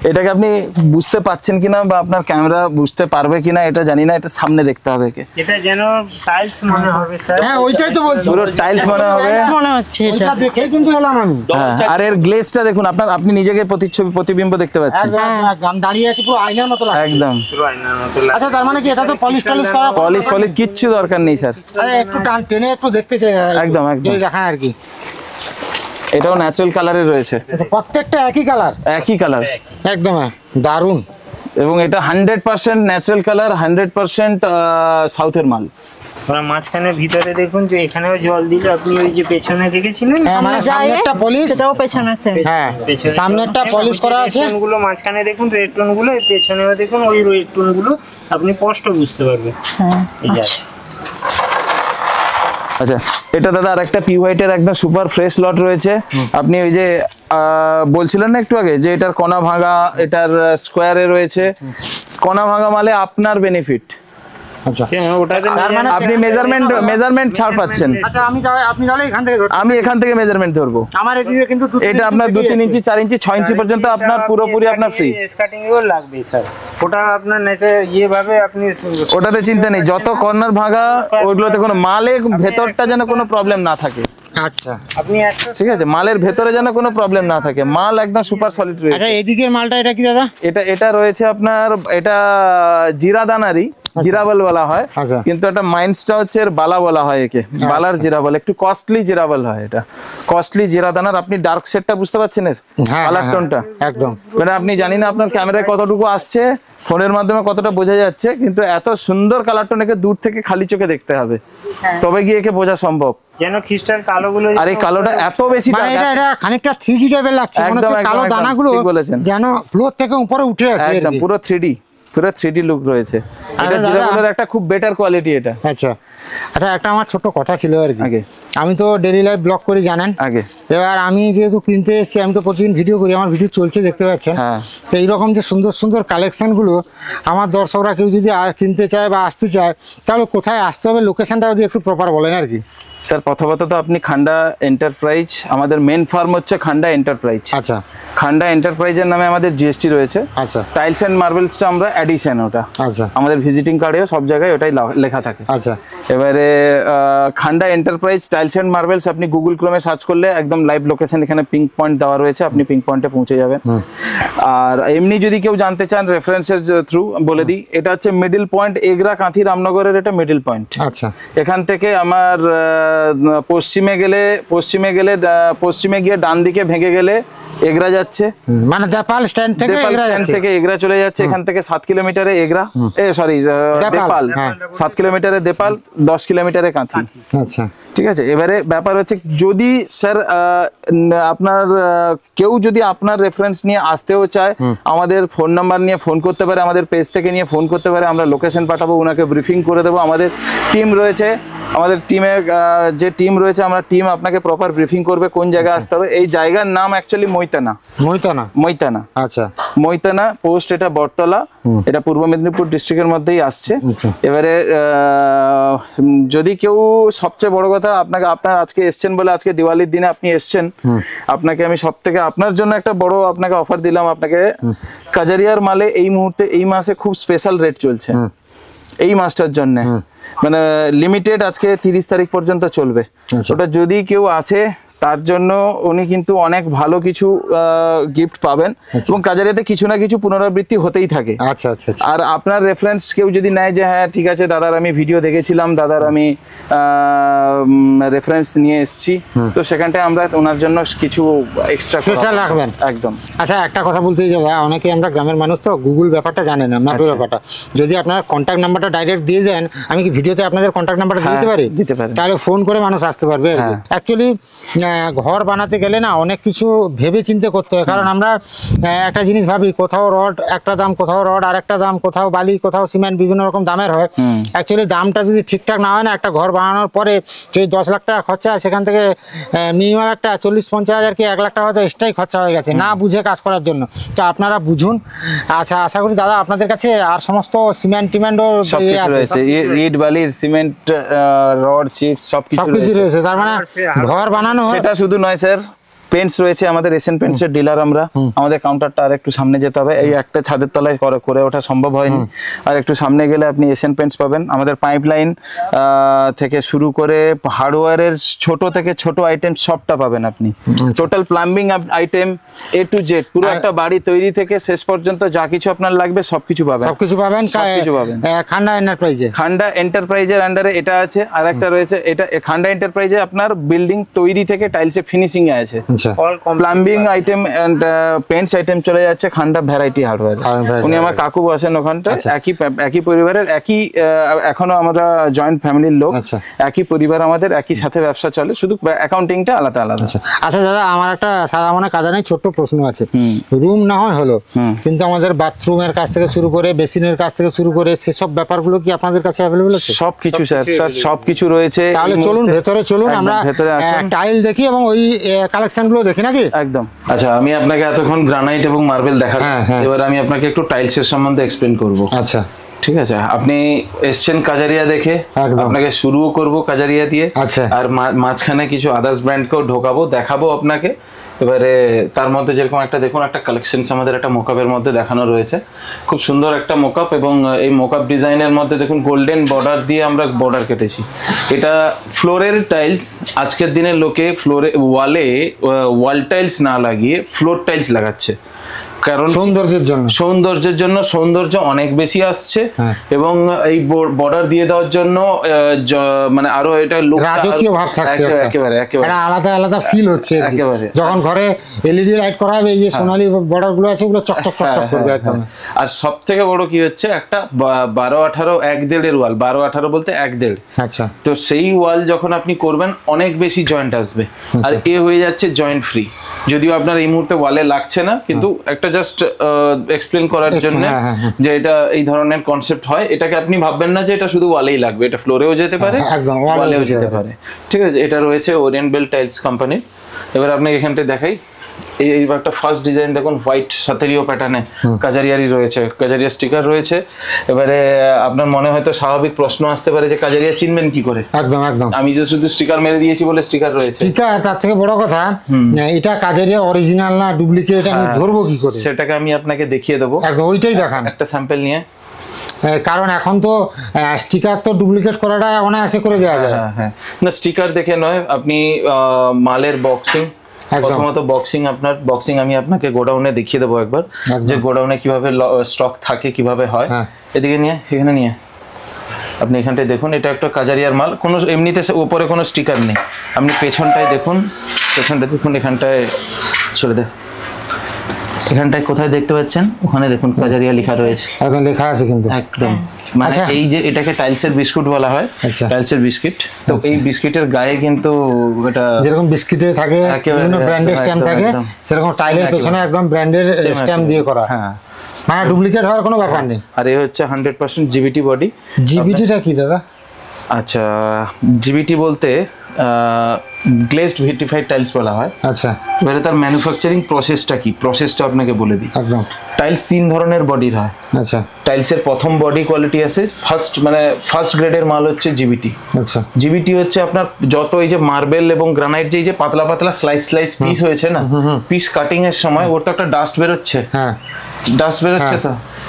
এটাকে আপনি বুঝতে পাচ্ছেন কিনা বা আপনার ক্যামেরা বুঝতে পারবে কিনা এটা জানি না, এটা সামনে দেখতে হবে। এটা যেন টাইলস মনে হবে স্যার। হ্যাঁ, ওইটাই তো বলছি, পুরো টাইলস মনে হবে। মনে হচ্ছে এটা। ওইটা দেখেই কিন্তু এলাম আমি। হ্যাঁ, আর এর গ্লেজটা দেখুন, আপনি নিজেকে প্রতিবিম্ব দেখতে পাচ্ছেন একদম দাঁড়িয়ে আছে, পুরো আয়নার মতো লাগছে একদম। পুরো আয়নার মতো লাগে। আচ্ছা, তার মানে কি এটা তো পলিশ টলিশ করা? পলিশ কিচ্ছু দরকার নেই স্যার, আরে একটু টেনে একটু দেখতে চাই, একদম, একদম। দেখান আর কি। এটাও ন্যাচারাল কালারে রয়েছে, প্রত্যেকটা একই কালার, একই কালার একদম দারুন। এবং এটা 100% ন্যাচারাল কালার, 100% সাউথের মাল। ওরা মাঝখানে ভিতরে দেখুন যে এখানেও জল দিলে আপনি ওই যে পেছনে দেখেছিলেন, হ্যাঁ, মানে সামনে একটা পলিশ, সেটাও পেছনে আছে। হ্যাঁ সামনে একটা পলিশ করা আছে। রেড টোনগুলো মাঝখানে দেখুন, রেড টোনগুলো, এই পেছনেও দেখুন ওই রেড টোনগুলো, আপনি স্পষ্ট বুঝতে পারবেন। হ্যাঁ, এই যে আছে। আচ্ছা, এটা দাদা আরেকটা পি হোয়াইটের একদম সুপার ফ্রেশ লট রয়েছে। আপনি ওই যে বলছিলেন না একটু আগে যে এটার কণা ভাঙা, এটার স্কোয়ারে রয়েছে কণা ভাঙা, মালে আপনার বেনিফিট। আচ্ছা, ওটাতে আপনি মেজারমেন্ট ছাড় পাচ্ছেন। আচ্ছা, আপনি তাহলে এখান থেকে ধরুন। আমি এখান থেকে মেজারমেন্ট ধরবো। আমার এদিকে কিন্তু এটা আপনার 2-3 ইঞ্চি 4 ইঞ্চি 6 ইঞ্চি পর্যন্ত আপনার পুরোপুরি আপনার ফ্রি। স্কার্টিং এও লাগবে স্যার, ওটা আপনার নেতে ইয়ে ভাবে আপনি ওটাতে চিন্তা নেই, যত কর্নার ভাঙা ওইগুলোতে কোনো মালে ভেতরটা যেন কোনো প্রবলেম না থাকে। আচ্ছা, আপনি 100 ঠিক আছে, মালের ভেতরে যেন কোনো প্রবলেম না থাকে, মাল একদম সুপার সলিড রয়েছে। আচ্ছা, এদিকের মালটা এটা কি দাদা? এটা রয়েছে আপনার, এটা জিরা দানারি, জিরাবল বলা হয়, আচ্ছা। কিন্তু একটা মাইন্ডসটা হচ্ছে এর বালা বলা হয়, একে বালার জিরাবল, একটু কস্টলি জিরাবল হয়, এটা কস্টলি জিরা দানার। আপনি ডার্ক শেডটা বুঝতে পাচ্ছেন এর হ্যাঁ, কালার হ্যাঁ, টোনটা, একদম। মানে আপনি জানি না আপনার ক্যামেরায় কতটুকু আসছে, ফোনের মাধ্যমে কতটা বোঝা যাচ্ছে, কিন্তু এত সুন্দর কালার টোন একে দূর থেকে খালি চোখে দেখতে হবে, তবে গিয়ে একে বোঝা সম্ভব। যেন খ্রিস্টান কালোগুলো, আর এই কালোটা এত বেশি মানে এটা খানিকটা 3D টাইপের লাগছে, মনে একদম, হচ্ছে কালো একদম, দানাগুলো ঠিক বলেছেন। যেন ফ্লোর থেকে উপরে উঠে আছে একদম পুরো 3D লুক রয়েছে। এটা দাদা, জিরাবলের একটা খুব বেটার কোয়ালিটি এটা। আচ্ছা আচ্ছা, একটা আমার ছোট কথা ছিল আর কি। আগে আমি তো ডেইলি লাইফ ব্লগ করি জানেন, আগে এবার আমি যেহেতু কিনতে এসেছি, আমি তো প্রতিদিন ভিডিও করি, আমার ভিডিও চলছে দেখতে পাচ্ছেন। হ্যাঁ। তো এইরকম যে সুন্দর সুন্দর কালেকশনগুলো আমার দর্শকরা কেউ যদি কিনতে চায় বা আসতে চায়, তাহলে কোথায় আসতে হবে, লোকেশনটা যদি একটু প্রপার বলেন আর কি। স্যার প্রথমত তো আপনি খান্ডা এন্টারপ্রাইজ, আমাদের মেন ফার্ম হচ্ছে খান্ডা এন্টারপ্রাইজ। আচ্ছা খান্ডা এন্টারপ্রাইজের নামে আমাদের জিএসটি রয়েছে। আচ্ছা টাইলস অ্যান্ড মার্বেলসটা আমরা অ্যাডিশন, ওটা আচ্ছা আমাদের ভিজিটিং কার্ডেও সব জায়গায় ওটাই লেখা থাকে। আচ্ছা এবারে Khanda enterprise tiles and marbles আপনি গুগল ক্রোমে সার্চ করলে একদম লাইভ লোকেশন এখানে পিঙ্ক পয়েন্ট দেওয়া রয়েছে, আপনি পিঙ্ক পয়েন্টে পৌঁছে যাবেন। আর এমনি যদি কেউ জানতে চান রেফারেন্সের থ্রু বলে দিই, এটা হচ্ছে মিডল পয়েন্ট, এগরা কাঁথি রামনগরের এটা মিডল পয়েন্ট। আচ্ছা, এখান থেকে আমার পশ্চিমে গিয়ে ডান দিকে ভেঙে গেলে এগরা যাচ্ছে, মানে দেপাল স্ট্যান্ড থেকে এগরা চলে যাচ্ছে। এখান থেকে 7 কিলোমিটারে এগরা, দেপাল, হ্যাঁ। 7 কিলোমিটারে দেপাল, 10 কিলোমিটারে কাঁথি। আচ্ছা ঠিক আছে, এবারে ব্যাপার হচ্ছে যদি স্যার আপনার কেউ যদি আপনার রেফারেন্স নিয়ে আসতেও চায়, আমাদের ফোন নাম্বার নিয়ে ফোন করতে পারে, আমাদের পেজ থেকে নিয়ে ফোন করতে পারে, আমরা লোকেশন পাঠাবো, ওনাকে ব্রিফিং করে দেবো। আমাদের টিম রয়েছে, আমাদের টিমের যে টিম রয়েছে, আমরা টিম আপনাকে প্রপার ব্রিফিং করবে কোন জায়গায় আসতে হবে। এই জায়গার নাম অ্যাকচুয়ালি মৈতানা। আচ্ছা, মৈতানা পোস্ট, এটা বটতলা, এটা পূর্ব মেদিনীপুর ডিস্ট্রিক্টের মধ্যেই আসছে। এবারে যদি কেউ, সবচেয়ে বড় কথা, আপনার আজকে এসছেন বলে, আজকে দিওয়ালির দিনে আপনি এসছেন, আপনাকে আমি সব থেকে আপনার জন্য একটা বড় আপনাকে অফার দিলাম। আপনাকে কাজারিয়ার মালে এই মুহূর্তে এই মাসে খুব স্পেশাল রেট চলছে এই মাসটার জন্য, মানে লিমিটেড, আজকে 30 তারিখ পর্যন্ত চলবে। ওটা যদি কেউ আসে তার জন্য উনি কিন্তু অনেক ভালো কিছু গিফট পাবেন এবং কাজারিয়াতে কিছু না কিছু পুনরাবৃত্তি হতেই থাকে। আচ্ছা আচ্ছা আচ্ছা। আর আপনার রেফারেন্স কেউ যদি নেয় যে হ্যাঁ ঠিক আছে দাদার আমি ভিডিও দেখেছিলাম, দাদার আমি রেফারেন্স নিয়ে এসেছি, তো সেখানটায় আমরা ওনার জন্য কিছু এক্সট্রা স্পেশাল রাখবেন একদম। আচ্ছা একটা কথা বলতে যাবো, অনেকে আমরা গ্রামের মানুষ তো গুগল ব্যাপারটা জানে না, ম্যাপের ব্যাপারটা। যদি আপনার কন্ট্যাক্ট নাম্বারটা ডাইরেক্ট দিয়ে দেন, আমি কি ভিডিওতে আপনাদের কন্ট্যাক্ট নাম্বারটা দিতে পারি? দিতে পারেন। তাহলে ফোন করে মানুষ আসতে পারবে। অ্যাকচুয়ালি ঘর বানাতে গেলে না অনেক কিছু ভেবে চিন্তে করতে হয়, কারণ আমরা একটা জিনিস ভাবি, কোথাও রড একটা দাম, কোথাও রড আর একটা দাম, কোথাও বালি, কোথাও সিমেন্ট, বিভিন্ন রকম দামের হয়। অ্যাকচুয়ালি দামটা যদি ঠিকঠাক না হয় না, একটা ঘর বানানোর পরে যদি 10 লাখ টাকা খরচা হয়, সেখান থেকে মিনিমাম একটা 40-50 হাজার কি 1 লাখ টাকা হয়তো এক্সট্রাই খরচা হয়ে গেছে না বুঝে কাজ করার জন্য। তো আপনারা বুঝুন। আচ্ছা আশা করি দাদা আপনাদের কাছে আর সমস্ত সিমেন্ট টিমেন্টও রয়েছে, ইট বালির সিমেন্ট রড চিপস সবকিছু রয়েছে। তার মানে ঘর বানানো সেটা শুধু নয় স্যার, পেন্টস রয়েছে আমাদের, এশিয়ান পেন্টসের ডিলার আমরা। আমাদের কাউন্টারটা আর একটু সামনে যেতে হবে, এই একটা ছাদের তলায় করে ওঠা সম্ভব হয়নি। আর একটু সামনে গেলে আপনি এশিয়ান পেন্টস পাবেন। আমাদের পাইপলাইন থেকে শুরু করে হার্ডওয়্যারের ছোট থেকে ছোট আইটেম সবটা পাবেন আপনি। Total plumbing item A to Z, পুরো একটা বাড়ি তৈরি থেকে শেষ পর্যন্ত যা কিছু আপনার লাগবে সবকিছু পাবেন। খান্ডা এন্টারপ্রাইজের আন্ডারে এটা আছে। আর একটা রয়েছে, এটা খান্ডা এন্টারপ্রাইজে আপনার বিল্ডিং তৈরি থেকে টাইলসে ফিনিশিং এ আছে। Plumbing item and paints item চলে যাচ্ছে খান্ডা ভ্যারাইটি হার্ডওয়্যার। উনি আমার কাকু বসেন ওখানটা, একই পরিবারের, একই এখনো আমরা জয়েন্ট ফ্যামিলির লোক, একই পরিবার আমাদের, একই সাথে ব্যবসা চলে, শুধু অ্যাকাউন্টিংটা আলাদা আলাদা। আচ্ছা দাদা আমার একটা সাদা মনে কাদা নেই ছোট্ট প্রশ্ন আছে। রুম না হয় হলো, কিন্তু আমাদের বাথরুমের কাছ থেকে শুরু করে বেসিনের কাছ থেকে শুরু করে সেসব ব্যাপারগুলো কি আপনাদের কাছে অ্যাভেলেবল আছে? সবকিছু স্যার সবকিছু রয়েছে। তাহলে চলুন ভেতরে চলুন, আমরা টাইল দেখি এবং ওই কালেকশনগুলো দেখি নাকি? একদম। আচ্ছা আমি আপনাকে এতক্ষণ গ্রানাইট এবং মার্বেল দেখালাম, এবার আমি আপনাকে একটু টাইলসের সম্বন্ধে এক্সপ্লেন করব। আচ্ছা ঠিক আছে, আপনি এসছেন কাজারিয়া দেখে, আপনাকে শুরুও করব কাজারিয়া দিয়ে। আচ্ছা। আর মাঝখানে কিছু আদার্স ব্র্যান্ডকেও ঢোকাবো, দেখাবো আপনাকে। এবারে তার মধ্যে যেরকম একটা দেখুন, একটা কালেকশনস আমাদের একটা মোকআপের মধ্যে দেখানো রয়েছে, খুব সুন্দর একটা মোকআপ। এবং এই মোকআপ ডিজাইনের মধ্যে দেখুন গোল্ডেন বর্ডার দিয়ে আমরা বর্ডার কেটেছি। এটা ফ্লোরের টাইলস। আজকের দিনে লোকে ওয়াল টাইলস না লাগিয়ে ফ্লোর টাইলস লাগাচ্ছে, কারণ সৌন্দর্যের জন্য সৌন্দর্য অনেক বেশি আসছে। এবং এই বর্ডার দিয়ে দেওয়ার জন্য মানে আরো এটা রাজকীয় ভাব থাকছে, একেবারে আলাদা আলাদা ফিল হচ্ছে। একেবারে যখন ঘরে এলইডি লাইট করা হবে, এই যে সোনালী বর্ডার গুলো আছে ওগুলো চকচক চকচক করবে একদম। আর সব থেকে বড় কি হচ্ছে, একটা 12-18 1.5 এর ওয়াল, 12-18 বলতে 1.5। আচ্ছা। তো সেই ওয়াল যখন আপনি করবেন অনেক বেশি জয়েন্ট আসবে, আর এ হয়ে যাচ্ছে জয়েন্ট ফ্রি। যদিও আপনার এই মুহূর্তে ওয়ালে লাগছে না, কিন্তু একটা জাস্ট এক্সপ্লেন করার জন্য যে এটা এই ধরনের কনসেপ্ট হয়। এটাকে আপনি ভাববেন না যে এটা শুধু ওয়ালেই লাগবে, এটা ফ্লোরেও যেতে পারে, ওয়ালেও যেতে পারে। ঠিক আছে, এটা রয়েছে ওরিয়েন্ট বেল টাইলস কোম্পানির। এবার আপনাকে এখানটা দেখাই, এই একটা ফার্স্ট ডিজাইন দেখুন, হোয়াইট সাতেরিও প্যাটার্নে কাজারিয়ারই রয়েছে, কাজারিয়া স্টিকার রয়েছে। এবারে আপনার মনে হয়তো স্বাভাবিক প্রশ্ন আসতে পারে যে কাজারিয়া চিনবেন কি করে? একদম একদম, আমি যে শুধু স্টিকার মেরে দিয়েছি বলে স্টিকার রয়েছে। স্টিকার, তার থেকে বড় কথা এটা কাজারিয়া অরিজিনাল না ডুপ্লিকেট আমি ধরবো কি করে? সেটাকে আমি আপনাকে দেখিয়ে দেবো। একদম ওইটাই দেখান, একটা স্যাম্পল নিয়ে। কারণ এখন তো স্টিকার তো ডুপ্লিকেট করাটা অনায়াসে করে দেওয়া যায়। হ্যাঁ, না স্টিকার দেখে নয়, আপনি মালের বক্সিং, প্রথমত বক্সিং আমি আপনাকে গোডাউনে দেখিয়ে দেবো একবার, যে গোডাউনে কিভাবে স্টক থাকে, কিভাবে হয়। এদিকে নিয়ে, এখানে নিয়ে আপনি এখানটায় দেখুন, এটা একটা কাজারিয়ার মাল, কোনো এমনিতে উপরে কোনো স্টিকার নেই। আপনি পেছনটায় দেখুন, এখানটায় ছেড়ে দে, এখানটায় কোথায় দেখতে পাচ্ছেন, ওখানে দেখুন কাজারিয়া লেখা রয়েছে, একদম লেখা আছে কিন্তু একদম। মানে এই যে এটাকে টাইলসের বিস্কুট বলা হয়, টাইলসের বিস্কিট। তো এই বিস্কিটের গায়ে কিন্তু এটা যেরকম বিস্কিটে থাকে বিভিন্ন ব্র্যান্ডের স্ট্যাম্প থাকে, সেরকম টাইলের পেছনে একদম ব্র্যান্ডের স্ট্যাম্প দিয়ে করা। হ্যাঁ, মানে ডুপ্লিকেট হওয়ার কোনো ব্যাপার নেই। আর এই হচ্ছে 100% জিবিটি বডি। জিবিটিটা কি দাদা? আচ্ছা, জিবিটি বলতে গ্লেজড ভিট্রিফাইড টাইলস বলা হয়। আচ্ছা, এবারে তার ম্যানুফ্যাকচারিং প্রসেসটা কি, প্রসেসটা আপনাকে বলে দিই। একদম। টাইলস 3 ধরনের বডির হয়। আচ্ছা, টাইলসের প্রথম বডি কোয়ালিটি আছে ফার্স্ট গ্রেডের মাল হচ্ছে জিবিটি। আচ্ছা, জিবিটি হচ্ছে আপনার যত এই যে মার্বেল এবং গ্রানাইট যে পাতলা পাতলা স্লাইস পিস হয়েছে না, পিস কাটিং এর সময় ওর তো একটা ডাস্ট বেরোচ্ছে। হ্যাঁ, ডাস্ট বেরোচ্ছে।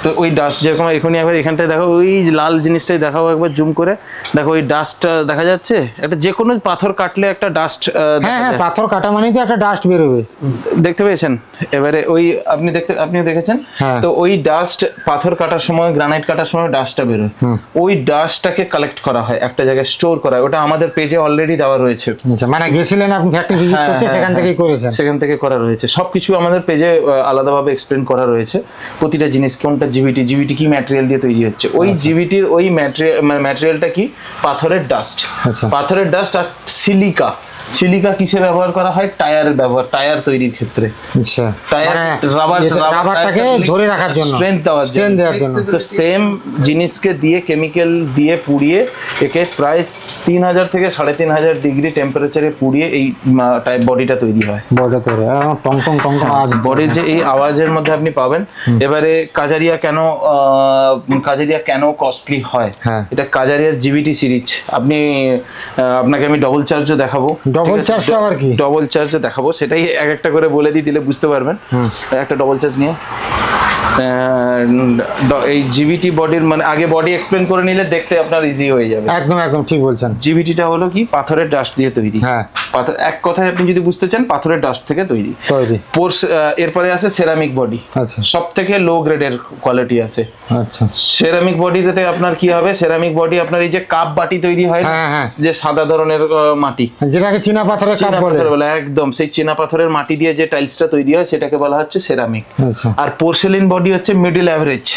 তো তো ওই ডাস্ট যেরকম এখনই একবার এখানটায় দেখো, ওই লাল জিনিসটাই দেখাও একবার জুম করে, দেখো ওই ডাস্টটা দেখা যাচ্ছে। একটা যে কোনো পাথর কাটলে একটা ডাস্ট, হ্যাঁ হ্যাঁ, পাথর কাটা মানেই তো একটা ডাস্ট বেরোবে, দেখতে পেয়েছেন? এবারে ওই আপনিও দেখেছেন তো, ওই ডাস্ট পাথর কাটার সময়, গ্রানাইট কাটার সময় ডাস্টটা বেরোয়, ওই ডাস্টটাকে কালেক্ট করা হয় একটা জায়গায়, স্টোর করা হয়। ওটা আমাদের পেজে অলরেডি দেওয়া রয়েছে। আচ্ছা, মানে গেছিলেন আপনি ফ্যাক্টরি ভিজিট করতে, সেখান থেকেই করেছেন? সেখান থেকে করা রয়েছে, সবকিছু আমাদের পেজে আলাদাভাবে এক্সপ্লেন করা রয়েছে, প্রতিটা জিনিস, কোনটা জিবিটি কি ম্যাটেরিয়াল দিয়ে তৈরি হচ্ছে। ওই জিবিটির ওই ম্যাটেরিয়ালটা কি, পাথরের ডাস্ট। পাথরের ডাস্ট আর সিলিকা কিসে ব্যবহার করা হয়? টায়ার তৈরির ক্ষেত্রে। আচ্ছা, টায়ার রাবারটাকে ধরে রাখার জন্য, স্ট্রেংথ দেওয়ার জন্য। তো সেম জিনিসকে দিয়ে, কেমিক্যাল দিয়ে পুড়িয়ে, একে প্রায় 3000 থেকে 3500 ডিগ্রি টেম্পারেচারে পুড়িয়ে এই বডিটা তৈরি হয়। টং টং টং টং আওয়াজ, বডির যে এই আওয়াজের মধ্যে আপনি পাবেন। এবারে কাজারিয়া কেন কস্টলি হয়? এটা কাজারিয়ার জিবিটি সিরিজ। আপনাকে আমি ডবল চার্জও দেখাবো। ডবল চার্জটা আবার কি? ডবল চার্জও দেখাবো, সেটাই এক একটা করে বলে দিলে বুঝতে পারবেন। একটা ডবল চার্জ নিয়ে এই জিবিটি বডির, মানে আগে বডি এক্সপ্লেন করে নিলে দেখতে আপনার ইজি হয়ে যাবে। একদম একদম ঠিক বলছেন। জিবিটিটা হলো কি, পাথরের ডাস্ট দিয়ে তৈরি। হ্যাঁ, পাথর, এক কথায় আপনি যদি বুঝতে চান, পাথরের ডাস্ট থেকে তৈরি। এরপরে আছে সেরামিক বডি। আচ্ছা, সব থেকে লো গ্রেডের কোয়ালিটি আছে। আচ্ছা, সেরামিক বডিতে আপনার কি হবে, সেরামিক বডি আপনার এই যে কাপ বাটি তৈরি হয়, যে সাদা ধরনের মাটি, যেটাকে চীনা পাথরের কাপ বলে, একদম সেই চীনা পাথরের মাটি দিয়ে যে টাইলসটা তৈরি হয়, সেটাকে বলা হচ্ছে সেরামিক। আর পোর্সেলিন বডি হচ্ছে মিডল অ্যাভারেজ।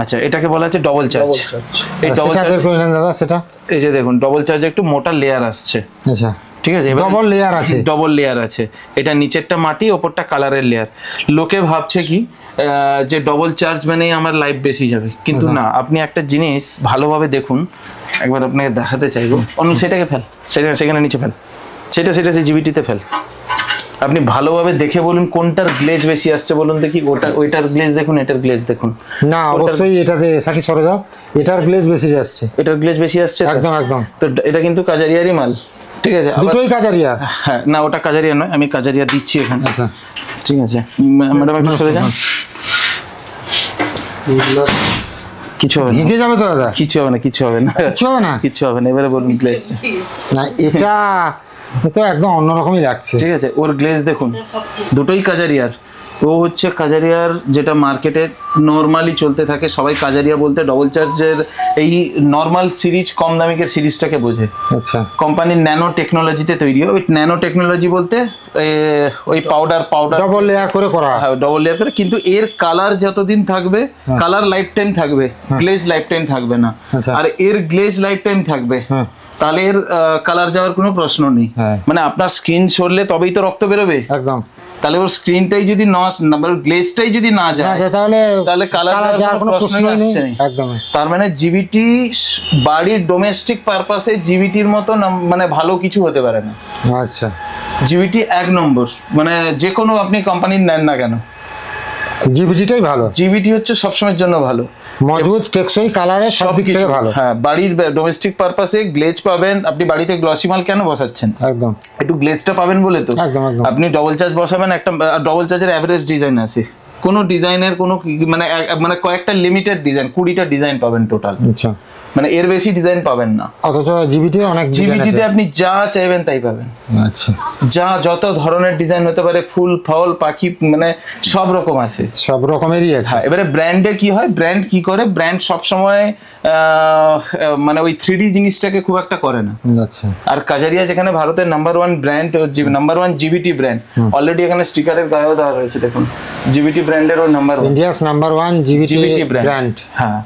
আচ্ছা, এটাকে বলা হচ্ছে ডবল চার্জ। এই ডবল চার্জ দাদা, সেটা এই যে দেখুন, ডবল চার্জে একটু মোটা লেয়ার আসছে। আচ্ছা, ঠিক আছে, ডবল লেয়ার আছে। এটা নিচেরটা মাটি, ওপরটা কালারের লেয়ার। লোকে ভাবছে কি যে ডবল চার্জ মানেই আমার লাইফ বেশি যাবে, কিন্তু না। আপনি একটা জিনিস ভালোভাবে দেখুন, একবার আপনাকে দেখাতে চাইবো। সেটাকে ফেল, সেখানে নিচে ফেল, সেটা সেই জিবিটিতে ফেল। আপনি ভালোভাবে দেখে বলুন কোনটার গ্লেজ বেশি আসছে, বলুন দেখি। ওইটার গ্লেজ দেখুন, এটার গ্লেজ দেখুন। না, অবশ্যই এটাতে সাকি সরে যাও, এটার গ্লেজ বেশি আসছে। এটার গ্লেজ বেশি আসছে, একদম একদম। তো এটা কিন্তু কাজারিয়ারই মাল, ঠিক আছে? দুটোই কাজারিয়া? হ্যাঁ, না, ওটা কাজারিয়া নয়, আমি কাজারিয়া দিচ্ছি এখানে। আচ্ছা, ঠিক আছে ম্যাডাম, একটু সরে যান। কিছু হবে না, ভেঙে যাবে তো দাদা? কিছু হবে না, কিছু হবে না। এবারে বলুন গ্লেজ। না, এটা তো একদম অন্যরকমই লাগছে। ঠিক আছে, ওর গ্লেজ দেখুন, দুটোই কাজারিয়ার। ও হচ্ছে কাজারিয়ার, যেটা মার্কেটে নর্মালি চলতে থাকে। সবাই কাজারিয়া বলতে ডবল চার্জের এই নর্মাল সিরিজ, কম দামিকের সিরিজটাকে বোঝে। আচ্ছা, কোম্পানির ন্যানো টেকনোলজিতে তৈরি। ওই ন্যানো টেকনোলজি বলতে ওই পাউডার ডবল লেয়ার করে করা হয়। হ্যাঁ, ডবল লেয়ার করে, কিন্তু এর কালার যতদিন থাকবে, কালার লাইফ টাইম থাকবে, গ্লেজ লাইফ টাইম থাকবে না। আর এর গ্লেজ লাইফ টাইম থাকবে, তাহলে এর কালার যাওয়ার কোনো প্রশ্ন নেই। মানে আপনার স্কিন সরলে তবেই তো রক্ত বেরোবে, একদম। তাহলে ওর স্ক্রিনটাই যদি গ্লেজটাই যদি না যায়, তাহলে কালার যাওয়ার কোনো প্রশ্নই আসছে না, একদম। তার মানে জিবিটি বাড়ির ডোমেস্টিক পারপাসে জিবিটির মতো মানে ভালো কিছু হতে পারে না। আচ্ছা, জিবিটি এক নম্বর, মানে যে কোনো আপনি কোম্পানির নেন না কেন, জিবিটিটাই ভালো। জিবিটি হচ্ছে সবসময়ের জন্য ভালো, মজবুত, টেকসই, কালারে সব দিক থেকে ভালো। হ্যাঁ, বাড়ির ডোমেস্টিক পারপাসে গ্লেজ পাবেন। আপনি বাড়িতে গ্লসি মাল কেন বসাচ্ছেন? একদম, একটু গ্লেজটা পাবেন বলে তো। আপনি ডবল চার্জ বসাবেন, একটা ডবল চার্জের অ্যাভারেজ ডিজাইন আছে, কোনো ডিজাইনের কোনো মানে কয়েকটা লিমিটেড ডিজাইন, 20টা ডিজাইন পাবেন টোটাল। আচ্ছা, মানে এর বেশি ডিজাইন পাবেন না। অথচ জিবিটি অনেক, জিবিটিতে আপনি যা চাইবেন তাই পাবেন। আচ্ছা, যত ধরনের ডিজাইন হতে পারে, ফুল, ফল, পাখি, মানে সব রকম আছে, সব রকমেরই আছে। হ্যাঁ, এবারে ব্র্যান্ডে কি হয়, ব্র্যান্ড কি করে, ব্র্যান্ড সবসময় মানে ওই 3D জিনিসটাকে খুব একটা করে না। আচ্ছা, আর কাজারিয়া যেখানে ভারতের number 1 brand, number 1 GBT brand, already এখানে স্টিকারের গায়েও দেওয়া রয়েছে, দেখুন জিবিটি ব্র্যান্ডের ও number 1, India's number 1 GBT brand. হ্যাঁ,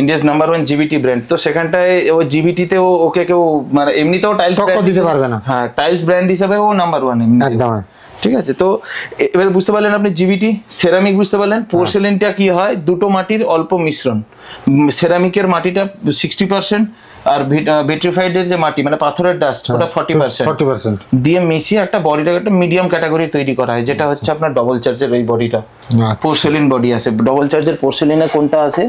ইন্ডিয়াস নাম্বার 1 জিবিটি ব্র্যান্ড। তো সেখানটায় ও জিবিটিতে ওকে কেউ মানে এমনিতেও টাইলস দিতে পারবে না। হ্যাঁ, টাইলস ব্র্যান্ড হিসেবে ও নাম্বার 1 একদম। ঠিক আছে, তো এবার বুঝতে পারলেন আপনি জিবিটি। সেরামিক বুঝতে পারলেন। পোর্সেলিনটা কি হয়, দুটো মাটির অল্প মিশ্রণ। সেরামিকের মাটিটা 60%, আর ভিট্রিফাইডের যে মাটি মানে পাথরের ডাস্ট, ওটা 40% দিয়ে মিশিয়ে একটা বডিটাকে একটা মিডিয়াম ক্যাটাগরি তৈরি করা হয়, যেটা হচ্ছে আপনার ডবল চার্জের ওই বডিটা। পোর্সেলিন বডি আছে। ডবল চার্জের পোর্সেলিনে কোনটা আছে,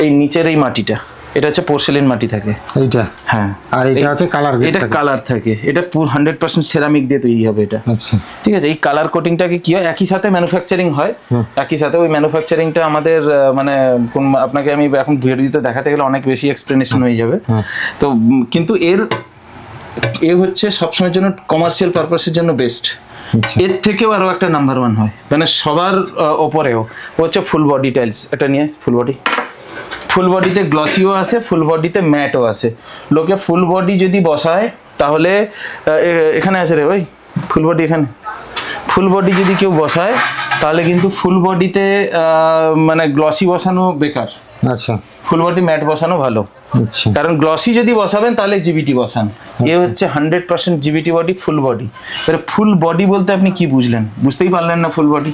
এই নিচের এই মাটিটা, এটা হচ্ছে পোর্সেলিন মাটি থাকে এইটা, হ্যাঁ। আর এটা হচ্ছে কালার, এটা কালার থাকে, এটা 100% সেরামিক দিয়ে তৈরি হবে এটা। আচ্ছা ঠিক আছে, এই কালার কোটিংটাকে কি হয় একই সাথে ম্যানুফ্যাকচারিং হয়, একই সাথে ওই ম্যানুফ্যাকচারিংটা আমাদের মানে আপনাকে আমি এখন ভিডিওতে দেখাতে গেলে অনেক বেশি এক্সপ্লেনেশন হয়ে যাবে। তো কিন্তু এর হচ্ছে সবসময়ের জন্য কমার্শিয়াল পারপাসের জন্য বেস্ট। এর থেকেও আরো একটা নাম্বার 1 হয়, মানে সবার ওপরেও হচ্ছে ফুল বডি টাইলস। এটা নিয়ে ফুল বডিতে গ্লসিও আছে, ফুল বডিতে ম্যাটও আছে। লোকে ফুল বডি যদি বসায় তাহলে এখানে আছে রে ওই ফুল বডি, এখানে ফুল বডি যদি কেউ বসায় তাহলে কিন্তু ফুল বডিতে মানে গ্লসি বসানো বেকার। আচ্ছা, ফুল বডি ম্যাট বসানো ভালো, কারণ গ্লসি যদি বসাবেন তাহলে জিবিটি বসান। এ হচ্ছে 100% GPT body, full body. Full body বলতে আপনি কি বুঝলেন? বুঝতেই পারলেন না ফুল বডি।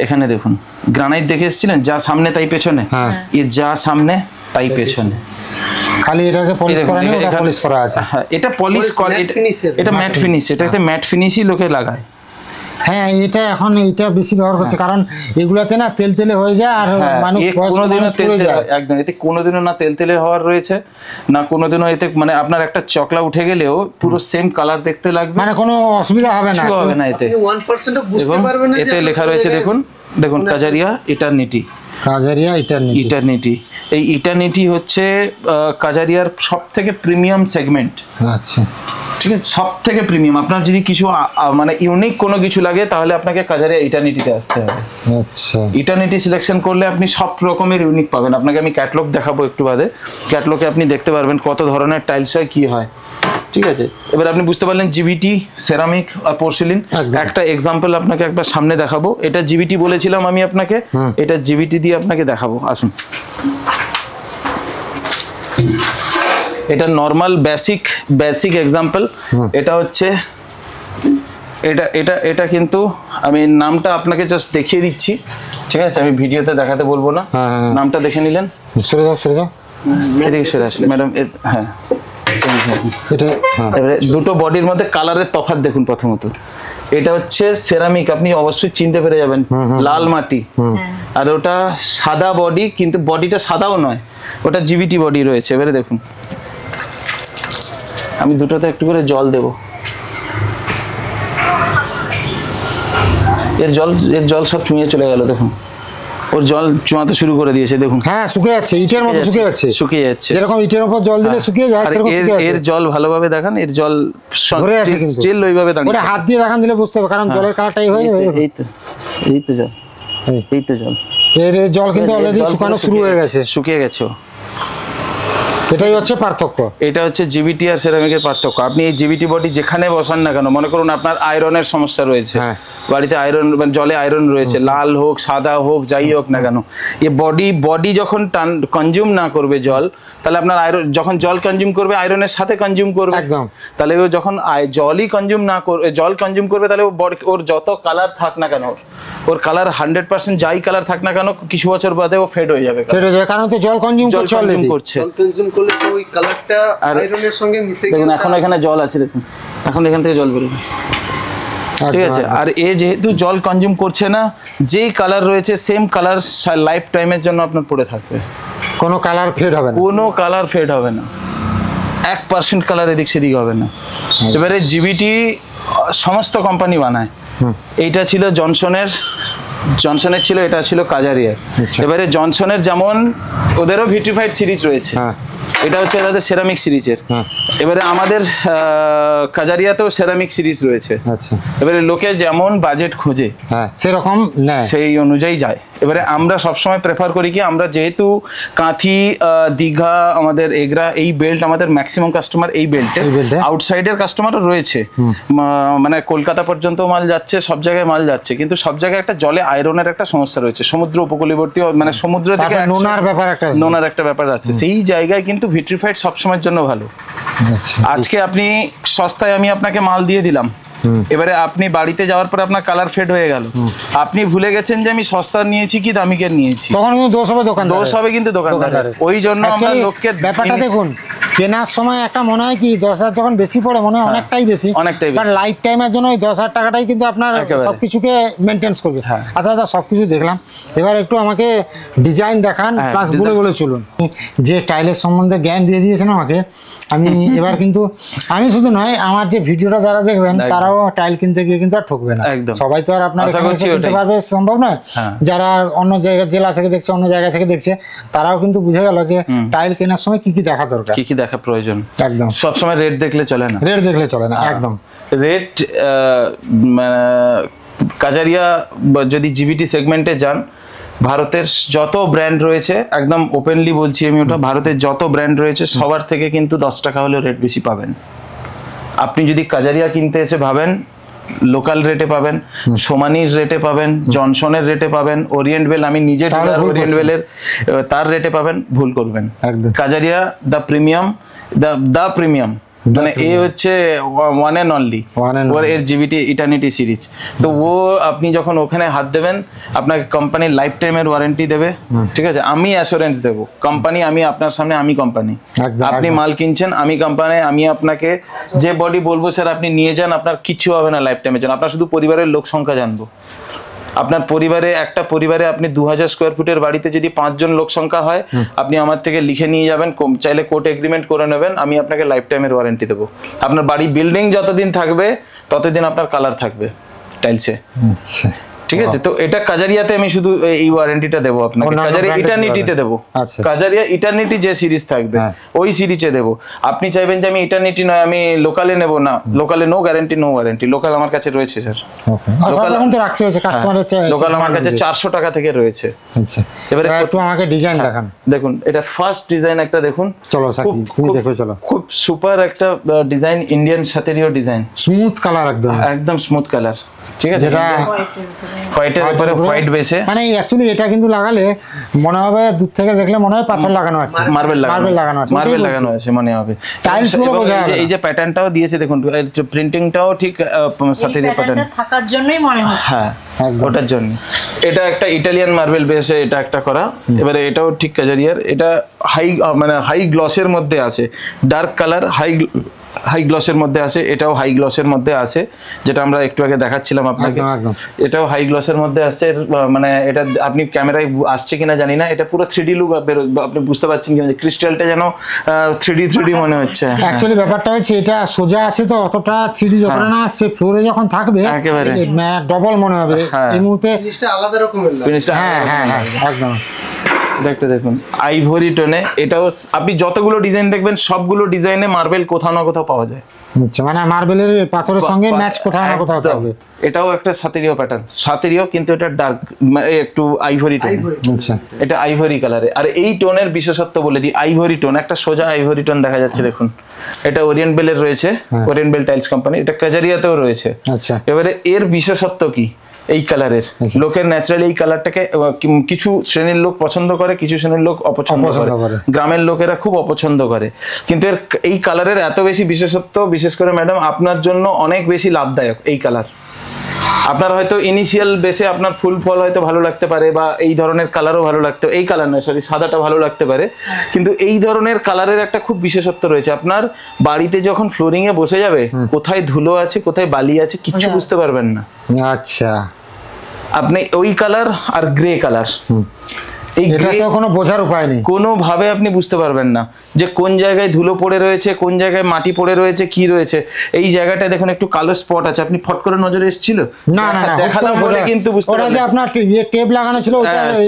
এখানে দেখুন গ্রানাইট দেখে এসেছিলেন, যা সামনে তাই পেছনে, এ যা সামনে তাই পেছনে। খালি এটাকে পলিশ করা নেই, ওটা পলিশ করা আছে। হ্যাঁ, এটা পলিশ করে, এটা ম্যাট ফিনিশ, এটাতে ম্যাট ফিনিশই লোকে লাগায়। হ্যাঁ, এটা এখন এটা বেশি ব্যবহার করছে, কারণ এগুলাতে না তেল তেলে হয়ে যায়, আর মানুষ কোনোদিনও একদম এতে কোনোদিনও না তেল তেলে হওয়ার রয়েছে, না কোনোদিনও এতে মানে আপনার একটা চকলা উঠে গেলেও পুরো সেম কালার দেখতে লাগবে, মানে কোনো অসুবিধা হবে না, হবে না। এতে 1% বুঝতে পারবেন না, এতে লেখা রয়েছে দেখুন কাজারিয়া ইটারনিটি। কাজারিয়া ইটারনিটি, এই ইটারনিটি হচ্ছে কাজারিয়ার সব থেকে প্রিমিয়াম সেগমেন্ট। আচ্ছা, ঠিক আছে, সব থেকে প্রিমিয়াম। আপনার যদি কিছু মানে ইউনিক কোনো কিছু লাগে তাহলে আপনাকে কাজারিয়া ইটারনিটিতে আসতে হবে। আচ্ছা, ইটারনিটি সিলেকশন করলে আপনি সব রকমের ইউনিক পাবেন। আপনাকে আমি ক্যাটলগ দেখাবো একটু বাদে, ক্যাটলগে আপনি দেখতে পারবেন কত ধরনের টাইলস হয়, কি হয়। ঠিক আছে, এবার আপনি বুঝতে পারলেন জিবিটি, সেরামিক আর পোর্সেলিন। একটা এক্সাম্পল আপনাকে একবার সামনে দেখাবো। এটা জিবিটি বলেছিলাম আমি আপনাকে, এটা জিবিটি দিয়ে আপনাকে দেখাবো। আসুন, এটা নর্মাল বেসিক এক্সাম্পল। এটা হচ্ছে এটা কিন্তু আমি নামটা আপনাকে জাস্ট দেখিয়ে দিচ্ছি, ঠিক আছে, আমি ভিডিওতে দেখাতে বলবো না। নামটা দেখে নিলেন, সরে যাও এদিকে সরে আসুন ম্যাডাম। হ্যাঁ, এবারে দুটো বডির মধ্যে কালারের তফাৎ দেখুন। প্রথমত এটা হচ্ছে সেরামিক, আপনি অবশ্যই চিনতে পেরে যাবেন, লাল মাটি। আর ওটা সাদা বডি, কিন্তু বডিটা সাদাও নয়, ওটা জিবিটি বডি রয়েছে। এবারে দেখুন, আমি দুটোতে একটু করে জল দেব। এর জল সব চুঁয়ে চলে গেল, দেখুন ওর জল চুয়াতে শুরু করে দিয়েছে, দেখুন। হ্যাঁ, শুকিয়ে যাচ্ছে, ইটের মতো শুকিয়ে যাচ্ছে, যেরকম ইটের উপর জল দিলে শুকিয়ে যায় সেরকম শুকিয়ে যাচ্ছে। এর জল ভালোভাবে দেখান, এর জল ধরে আছে, কিন্তু স্টিল ওইভাবে দাঁড়িয়ে। ওটা হাত দিয়ে দেখান দিলে বুঝতে হবে, কারণ জলের কালারটাই হয়। এই তো জল, এই তো জল। এর জল কিন্তু অলরেডি শুকানো শুরু হয়ে গেছে, শুকিয়ে গেছে। এটাই হচ্ছে পার্থক্য। এটা হচ্ছে জিবিটি আর সেরামিকের পার্থক্য। আপনি এই জিবিটি বডি যেখানে বসান না কেন, মনে করুন আপনার আয়রনের সমস্যা রয়েছে, বাড়িতে আয়রন, মানে জলে আয়রন রয়েছে, লাল হোক সাদা হোক যাই হোক না কেন, এই বডি যখন কনজিউম না করবে জল, তাহলে আপনার আয়রন যখন জল কনজিউম করবে আয়রনের সাথে কনজিউম করবে, একদম। তাহলে ও যখন জলই কনজিউম না করবে, জল কনজিউম করবে, তাহলে ওর যত কালার থাক না কেন, ওর কালার 100% যাই কালার থাক না কেন, কিছু বছর বাদে ও ফেড হয়ে যাবে, কারণ তো জল কনজিউম করছে। করলে তো ওই কালারটা আয়রনের সঙ্গে মিশে গিয়ে, দেখুন এখন এখানে জল আছে, দেখুন এখন এখান থেকে জল বেরোবে, ঠিক আছে। আর এ যেহেতু জল কনজিউম করছে না, যেই কালার রয়েছে সেম কালার লাইফ টাইমের জন্য আপনার পড়ে থাকবে, কোনো কালার ফেড হবে না, কোনো কালার ফেড হবে না, 1% কালার এদিক সেদিক হবে না। এবারে জিবিটি সমস্ত কোম্পানি বানায়। এইটা ছিল জনসনের ছিল, এটা ছিল কাজারিয়ার। এবারে জনসনের যেমন ওদেরও ভিট্রিফাইড সিরিজ রয়েছে, এটা হচ্ছে তাদের সেরামিক সিরিজের। এবারে আমাদের কাজারিয়াতেও সেরামিক সিরিজ রয়েছে। এবারে লোকে যেমন বাজেট খোঁজে সেরকম সেই অনুযায়ী যায়। এবারে আমরা সবসময় প্রেফার করি কি, আমরা যেহেতু কাঁথি, দীঘা, আমাদের এগরা, এই বেল্ট আমাদের ম্যাক্সিমাম কাস্টমার এই বেল্টে, আউটসাইডের কাস্টমারও রয়েছে, মানে কলকাতা পর্যন্ত মাল যাচ্ছে, সব জায়গায় মাল যাচ্ছে, কিন্তু সব জায়গায় একটা জলে আয়রনের একটা সমস্যা রয়েছে, সমুদ্র উপকূলবর্তী, মানে সমুদ্র থেকে নোনার একটা ব্যাপার আছে, সেই জায়গায় কিন্তু ভিট্রিফাইড সবসময়ের জন্য ভালো। আজকে আপনি সস্তায় আমি আপনাকে মাল দিয়ে দিলাম, এবারে আপনি বাড়িতে যাওয়ার পরে আপনার কালার ফেড হয়ে গেল, আপনি ভুলে গেছেন যে আমি সস্তা নিয়েছি কি দামিকের নিয়েছি, তখন কিন্তু দোষ হবে কিন্তু দোকানদারের। ওই জন্য আমরা লোককে ব্যাপারটা দেখুন, কেনার সময় একটা মনে হয় কি 10,000 যখন বেশি পড়ে মনে হয় অনেকটাই বেশি, অনেকটাই বেশি। বাট লাইফ টাইমের জন্য ওই 10,000 টাকাটাই কিন্তু আপনার একেবারে। সবকিছুকে মেনটেন করবে। হ্যাঁ। আচ্ছা দাদা, সবকিছু দেখলাম, এবার একটু আমাকে ডিজাইন দেখান, হ্যাঁ, প্লাস design- বলে বলে চলুন। যে টাইলের সম্বন্ধে জ্ঞান দিয়ে দিয়েছেন আমাকে, আমি এবার কিন্তু আমি শুধু নয়, আমার যে ভিডিওটা যারা দেখবেন একদম। তারাও টাইল কিনতে গিয়ে কিন্তু আর ঠকবে না। একদম। সবাই তো আর আপনার আশা এখানে করছি এসে কিনতে ওটাই। পারবে সম্ভব নয়। হ্যাঁ। যারা অন্য জায়গায় জেলা থেকে দেখছে, অন্য জায়গা থেকে দেখছে, তারাও কিন্তু বুঝে গেল যে টাইল কেনার সময় কি কি দেখা দরকার। কি কি দেখা প্রয়োজন, একদম সবসময় রেট দেখলে চলে না। রেট দেখলে চলে না, একদম। রেট কাজারিয়া যদি জিবিটি সেগমেন্টে যান, ভারতের যত ব্র্যান্ড রয়েছে, একদম ওপেনলি বলছি আমি, ওটা ভারতের যত ব্র্যান্ড রয়েছে সবার থেকে কিন্তু 10 টাকা হলেও রেট বেশি পাবেন। আপনি যদি কাজারিয়া কিনতে এসে ভাবেন লোকাল রেটে পাবেন, সোমানির রেটে পাবেন, জনসনের রেটে পাবেন, ওরিয়েন্ট বেল, আমি নিজে তাহলে ডিলার ভুল ওরিয়েন্ট করছেন। বেলের, তার রেটে পাবেন, ভুল করবেন। একদম। Kajaria the premium, the premium, মানে এ হচ্ছে one and only, One and or only। এর জিবিটি ইটার্নিটি সিরিজ। তো ও আপনি যখন ওখানে হাত দেবেন, আপনাকে কোম্পানি লাইফ টাইমের ওয়ারেন্টি দেবে, ঠিক আছে? আমি অ্যাসুরেন্স দেবো, কোম্পানি আমি আপনার সামনে, আমি কোম্পানি, একদম, আপনি একদম। মাল কিনছেন, আমি কোম্পানি, আমি আপনাকে যে বডি বলবো স্যার আপনি নিয়ে যান, আপনার কিচ্ছু হবে না লাইফ টাইমের জন্য। আপনার শুধু পরিবারের লোক সংখ্যা জানবো। আপনার পরিবারে, একটা পরিবারে আপনি 2000 স্কোয়ার ফুটের বাড়িতে যদি 5 জন লোক সংখ্যা হয়, আপনি আমার থেকে লিখে নিয়ে যাবেন, চাইলে কোর্ট এগ্রিমেন্ট করে নেবেন, আমি আপনাকে লাইফ টাইমের ওয়ারেন্টি দেবো। আপনার বাড়ি বিল্ডিং যতদিন থাকবে ততদিন আপনার কালার থাকবে টাইলসে, আচ্ছা, ঠিক আছে? তো এটা কাজারিয়াতে আমি শুধু এই ওয়ারেন্টিটা দেবো আপনাকে, অন্যান্য কাজারিয়া brand এ ইটার্নিটিতে দেবেন। দেবো। আচ্ছা। কাজারিয়া ইটার্নিটি যে সিরিজ থাকবে হ্যাঁ। ওই সিরিজে দেবো। আপনি চাইবেন যে আমি ইটার্নিটি নয়, আমি লোকালে নেব, না, লোকালে no guarantee, no warranty. Local আমার কাছে রয়েছে স্যার, ওকে। আর সব রকম তো রাখতে হচ্ছে কাস্টমারের চাই। লোকাল আমার কাছে 400 টাকা থেকে রয়েছে। আচ্ছা, এবারে এবার একটু আমাকে ডিজাইন দেখান। দেখুন, এটা ফার্স্ট ডিজাইন একটা দেখুন, চলো সাকি, খুব- তুমি খুব- দেখো, চলো। খুব সুপার একটা ডিজাইন, ইন্ডিয়ান সাতেরিও ডিজাইন, স্মুথ কালার একদম, একদম স্মুথ কালার, ঠিক আছে? যেটা হোয়াইটের উপরে হোয়াইট বেসে মানে অ্যাকচুয়ালি এটা কিন্তু লাগালে মনে হবে, দূর থেকে দেখলে মনে হয় পাথর লাগানো আছে, মার্বেল লাগানো আছে, মার্বেল ওটাই লাগানো বলছি। আছে মনে হবে। Tiles গুলো এবং বোঝা যাবে এই যে প্যাটার্নটাও দিয়েছে দেখুন, প্রিন্টিংটাও ঠিক সাতেরিও প্যাটার্ন, থাকার জন্যই মনে হচ্ছে। হ্যাঁ একদম। ওটার জন্য। এটা একটা ইটালিয়ান মার্বেল বেসে এটা একটা করা। এবারে এটাও ঠিক কাজারিয়ার, এটা হাই মানে হাই গ্লসের মধ্যে আছে, ডার্ক কালার হাই গ্লসের মধ্যে আছে, এটাও হাই গ্লসের মধ্যে আছে, যেটা আমরা একটু আগে দেখাচ্ছিলাম আপনাকে। একদম, একদম। এটাও হাই গ্লসের মধ্যে আসছে, মানে এটা আপনি ক্যামেরায় আসছে কিনা জানি না, এটা পুরো 3D লুক আপনি বুঝতে পারছেন কিনা, ক্রিস্টালটা যেন 3D মনে হচ্ছে। অ্যাকচুয়ালি ব্যাপারটা হচ্ছে এটা সোজা আছে তো অতটা 3D যতটা না আসছে, ফ্লোরে যখন থাকবে একেবারে। ডবল মনে হবে হ্যাঁ। এই মুহূর্তে। জিনিসটা আলাদা রকমের লাগে। জিনিসটা হ্যাঁ হ্যাঁ হ্যাঁ, একদম। দেখতে দেখুন, আইভরি টোনে, এটাও আপনি যতগুলো ডিজাইন দেখবেন সবগুলো ডিজাইনে মার্বেল কোথাও না কোথাও পাওয়া যায়। আচ্ছা, মানে মার্বেলের পাথরের সঙ্গে ম্যাচ কোথাও না কোথাও একদম। থাকবে। এটাও একটা সাতেরিও প্যাটার্ন, সাতেরিও কিন্তু এটা ডার্ক, একটু আইভরি টোন, আচ্ছা, এটা আইভরি কালারে। আর এই টোনের বিশেষত্ব বলে দিই, আইভরি টোন, একটা সোজা আইভরি টোন দেখা যাচ্ছে দেখুন, এটা ওরিয়েন্ট বেলের রয়েছে, ওরিয়েন্ট বেল টাইলস কোম্পানি, এটা কাজারিয়াতেও রয়েছে। আচ্ছা। এবারে এর বিশেষত্ব কি এই কালারের? লোকের ন্যাচারালি এই কালারটাকে কিছু শ্রেণীর লোক পছন্দ করে, কিছু শ্রেণীর লোক অপছন্দ করে, গ্রামের লোকেরা খুব অপছন্দ করে। কিন্তু এর এই কালারের এত বেশি বিশেষত্ব, বিশেষ করে ম্যাডাম আপনার জন্য অনেক বেশি লাভদায়ক এই কালার। আপনার হয়তো ইনিশিয়াল বেসে আপনার ফুল ফল হয়তো ভালো লাগতে পারে, বা এই ধরনের কালারও ভালো লাগতে, এই কালার নয় সরি, সাদাটা ভালো লাগতে পারে, কিন্তু এই ধরনের কালারের একটা খুব বিশেষত্ব রয়েছে। আপনার বাড়িতে যখন ফ্লোরিং এ বসে যাবে, কোথায় ধুলো আছে কোথায় বালি আছে কিচ্ছু বুঝতে পারবেন না। আচ্ছা, আপনি ওই কালার আর গ্রে কালার, এই এটা তো কোনো বোঝার উপায় নেই, কোনোভাবে আপনি বুঝতে পারবেন না যে কোন জায়গায় ধুলো পড়ে রয়েছে, কোন জায়গায় মাটি পড়ে রয়েছে, কি রয়েছে। এই জায়গাটায় দেখুন একটু কালো স্পট আছে, আপনি ফট করে নজরে এসেছিল? না না না, দেখালাম বলে কিন্তু বুঝতে ওটা যে পারবেন। আপনার টেপ লাগানো ছিল,